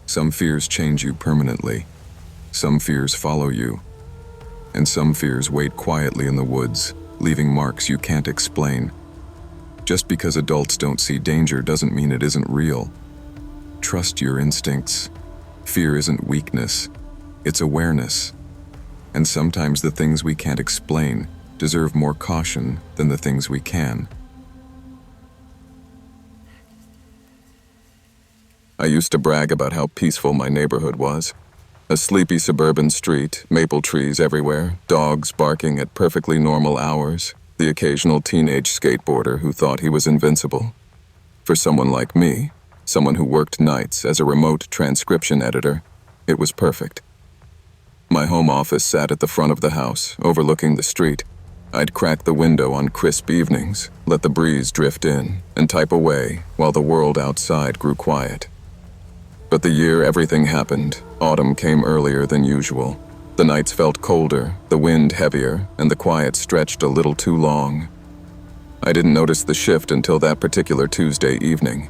Some fears change you permanently. Some fears follow you. And some fears wait quietly in the woods, leaving marks you can't explain. Just because adults don't see danger doesn't mean it isn't real. Trust your instincts. Fear isn't weakness, it's awareness. And sometimes the things we can't explain deserve more caution than the things we can. I used to brag about how peaceful my neighborhood was. A sleepy suburban street, maple trees everywhere, dogs barking at perfectly normal hours, the occasional teenage skateboarder who thought he was invincible. For someone like me, someone who worked nights as a remote transcription editor, it was perfect. My home office sat at the front of the house, overlooking the street. I'd crack the window on crisp evenings, let the breeze drift in, and type away while the world outside grew quiet. But the year everything happened, autumn came earlier than usual. The nights felt colder, the wind heavier, and the quiet stretched a little too long. I didn't notice the shift until that particular Tuesday evening.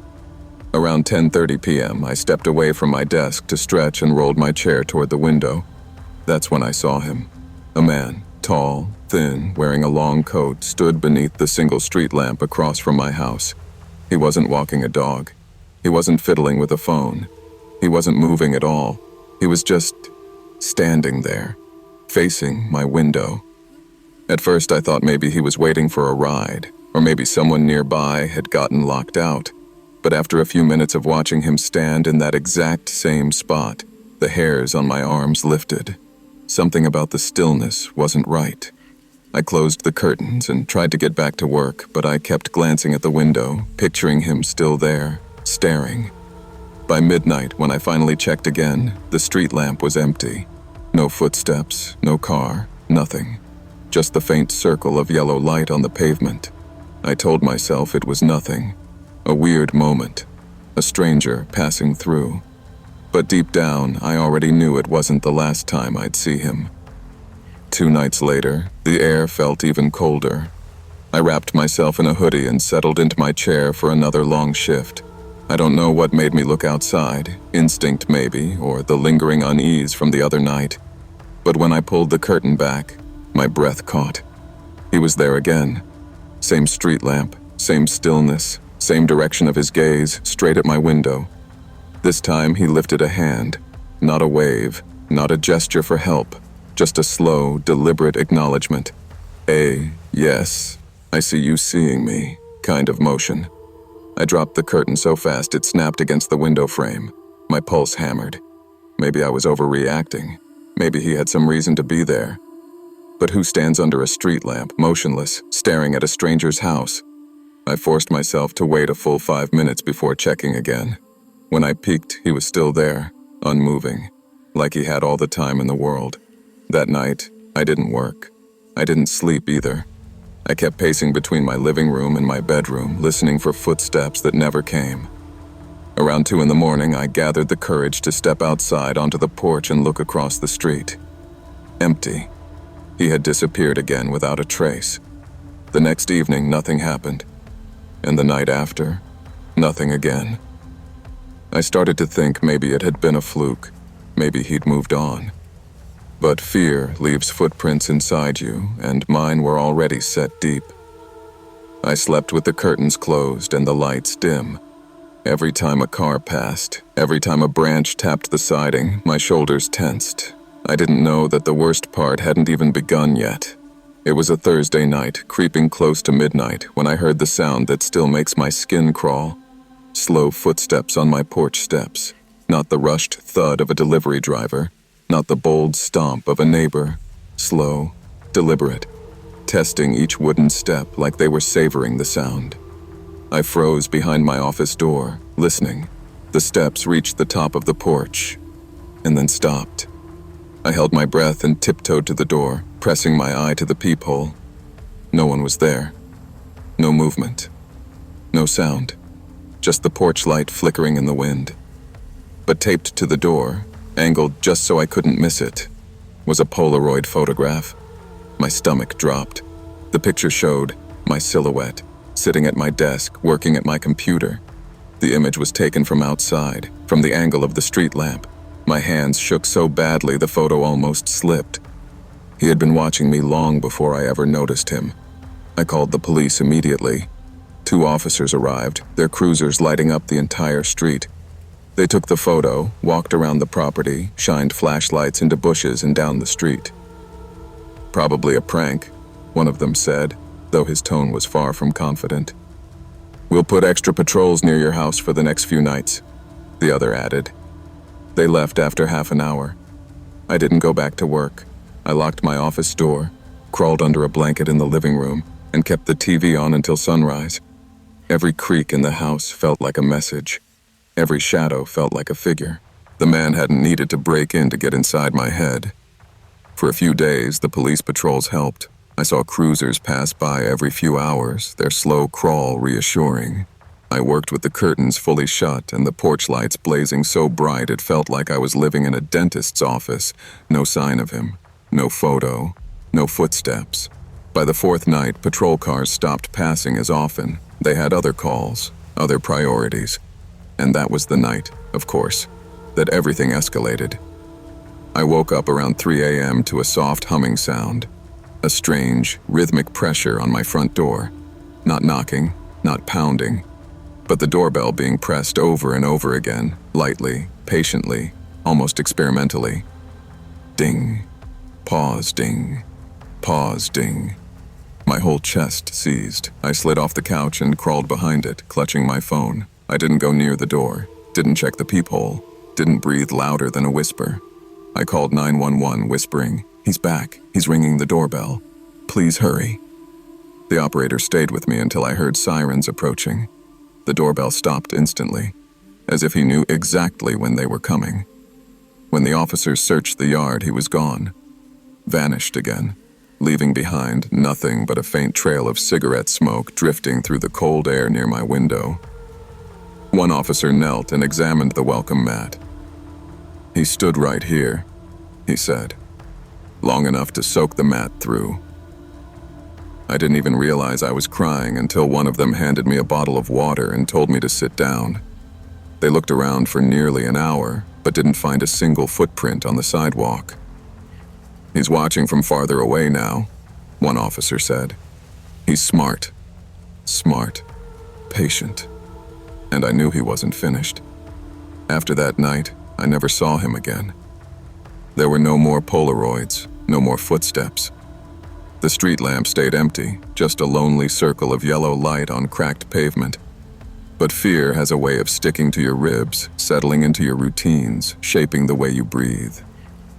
Around 10:30 p.m., I stepped away from my desk to stretch and rolled my chair toward the window. That's when I saw him. A man, tall, thin, wearing a long coat, stood beneath the single street lamp across from my house. He wasn't walking a dog. He wasn't fiddling with a phone. He wasn't moving at all. He was just standing there, facing my window. At first, I thought maybe he was waiting for a ride, or maybe someone nearby had gotten locked out. But after a few minutes of watching him stand in that exact same spot, the hairs on my arms lifted. Something about the stillness wasn't right. I closed the curtains and tried to get back to work, but I kept glancing at the window, picturing him still there, staring. By midnight, when I finally checked again, the street lamp was empty. No footsteps, no car, nothing. Just the faint circle of yellow light on the pavement. I told myself it was nothing. A weird moment. A stranger passing through. But deep down, I already knew it wasn't the last time I'd see him. 2 nights later, the air felt even colder. I wrapped myself in a hoodie and settled into my chair for another long shift. I don't know what made me look outside, instinct maybe, or the lingering unease from the other night. But when I pulled the curtain back, my breath caught. He was there again. Same street lamp, same stillness, same direction of his gaze, straight at my window. This time he lifted a hand, not a wave, not a gesture for help, just a slow, deliberate acknowledgement. Yes, I see you seeing me, kind of motion. I dropped the curtain so fast it snapped against the window frame. My pulse hammered. Maybe I was overreacting. Maybe he had some reason to be there. But who stands under a street lamp, motionless, staring at a stranger's house? I forced myself to wait a full 5 minutes before checking again. When I peeked, he was still there, unmoving, like he had all the time in the world. That night, I didn't work. I didn't sleep either. I kept pacing between my living room and my bedroom, listening for footsteps that never came. Around 2 in the morning, I gathered the courage to step outside onto the porch and look across the street. Empty. He had disappeared again without a trace. The next evening, nothing happened. And the night after, nothing again. I started to think maybe it had been a fluke. Maybe he'd moved on. But fear leaves footprints inside you, and mine were already set deep. I slept with the curtains closed and the lights dim. Every time a car passed, every time a branch tapped the siding, my shoulders tensed. I didn't know that the worst part hadn't even begun yet. It was a Thursday night, creeping close to midnight, when I heard the sound that still makes my skin crawl. Slow footsteps on my porch steps. Not the rushed thud of a delivery driver. Not the bold stomp of a neighbor. Slow, deliberate, testing each wooden step like they were savoring the sound. I froze behind my office door, listening. The steps reached the top of the porch, and then stopped. I held my breath and tiptoed to the door, pressing my eye to the peephole. No one was there. No movement. No sound. Just the porch light flickering in the wind. But taped to the door, angled just so I couldn't miss it, was a Polaroid photograph. My stomach dropped. The picture showed my silhouette, sitting at my desk, working at my computer. The image was taken from outside, from the angle of the street lamp. My hands shook so badly the photo almost slipped. He had been watching me long before I ever noticed him. I called the police immediately. 2 officers arrived, their cruisers lighting up the entire street. They took the photo, walked around the property, shined flashlights into bushes and down the street. Probably a prank, one of them said, though his tone was far from confident. We'll put extra patrols near your house for the next few nights, the other added. They left after half an hour. I didn't go back to work. I locked my office door, crawled under a blanket in the living room, and kept the TV on until sunrise. Every creak in the house felt like a message. Every shadow felt like a figure. The man hadn't needed to break in to get inside my head. For a few days, the police patrols helped. I saw cruisers pass by every few hours, their slow crawl reassuring. I worked with the curtains fully shut and the porch lights blazing so bright it felt like I was living in a dentist's office. No sign of him. No photo. No footsteps. By the 4th night, patrol cars stopped passing as often. They had other calls, other priorities. And that was the night, of course, that everything escalated. I woke up around 3 a.m. to a soft humming sound, a strange, rhythmic pressure on my front door. Not knocking, not pounding, but the doorbell being pressed over and over again, lightly, patiently, almost experimentally. Ding. Pause, ding. Pause, ding. My whole chest seized. I slid off the couch and crawled behind it, clutching my phone. I didn't go near the door, didn't check the peephole, didn't breathe louder than a whisper. I called 911, whispering, "He's back. He's ringing the doorbell. Please hurry." The operator stayed with me until I heard sirens approaching. The doorbell stopped instantly, as if he knew exactly when they were coming. When the officers searched the yard, he was gone. Vanished again, leaving behind nothing but a faint trail of cigarette smoke drifting through the cold air near my window. One officer knelt and examined the welcome mat. "He stood right here," he said, "long enough to soak the mat through." I didn't even realize I was crying until one of them handed me a bottle of water and told me to sit down. They looked around for nearly an hour, but didn't find a single footprint on the sidewalk. "He's watching from farther away now," one officer said. "He's smart. Smart. Patient." And I knew he wasn't finished. After that night, I never saw him again. There were no more Polaroids, no more footsteps. The street lamp stayed empty, just a lonely circle of yellow light on cracked pavement. But fear has a way of sticking to your ribs, settling into your routines, shaping the way you breathe.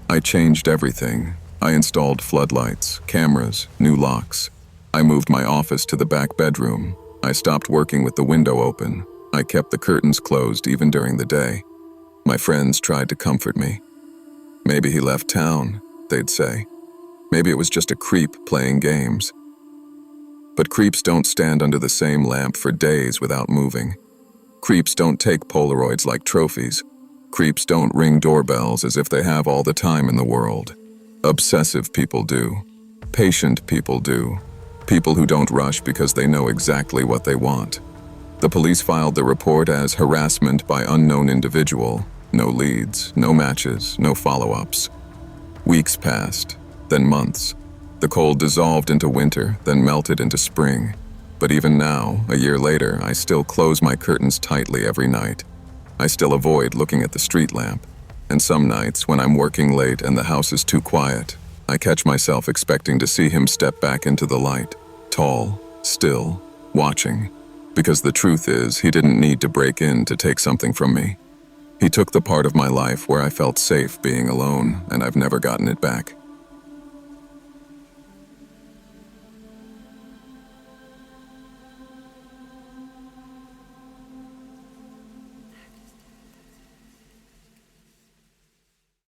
I changed everything. I installed floodlights, cameras, new locks. I moved my office to the back bedroom. I stopped working with the window open. I kept the curtains closed even during the day. My friends tried to comfort me. "Maybe he left town," they'd say. "Maybe it was just a creep playing games." But creeps don't stand under the same lamp for days without moving. Creeps don't take Polaroids like trophies. Creeps don't ring doorbells as if they have all the time in the world. Obsessive people do. Patient people do. People who don't rush because they know exactly what they want. The police filed the report as harassment by unknown individual. No leads, no matches, no follow-ups. Weeks passed, then months. The cold dissolved into winter, then melted into spring. But even now, a year later, I still close my curtains tightly every night. I still avoid looking at the street lamp. And some nights, when I'm working late and the house is too quiet, I catch myself expecting to see him step back into the light, tall, still, watching. Because the truth is, he didn't need to break in to take something from me. He took the part of my life where I felt safe being alone, and I've never gotten it back.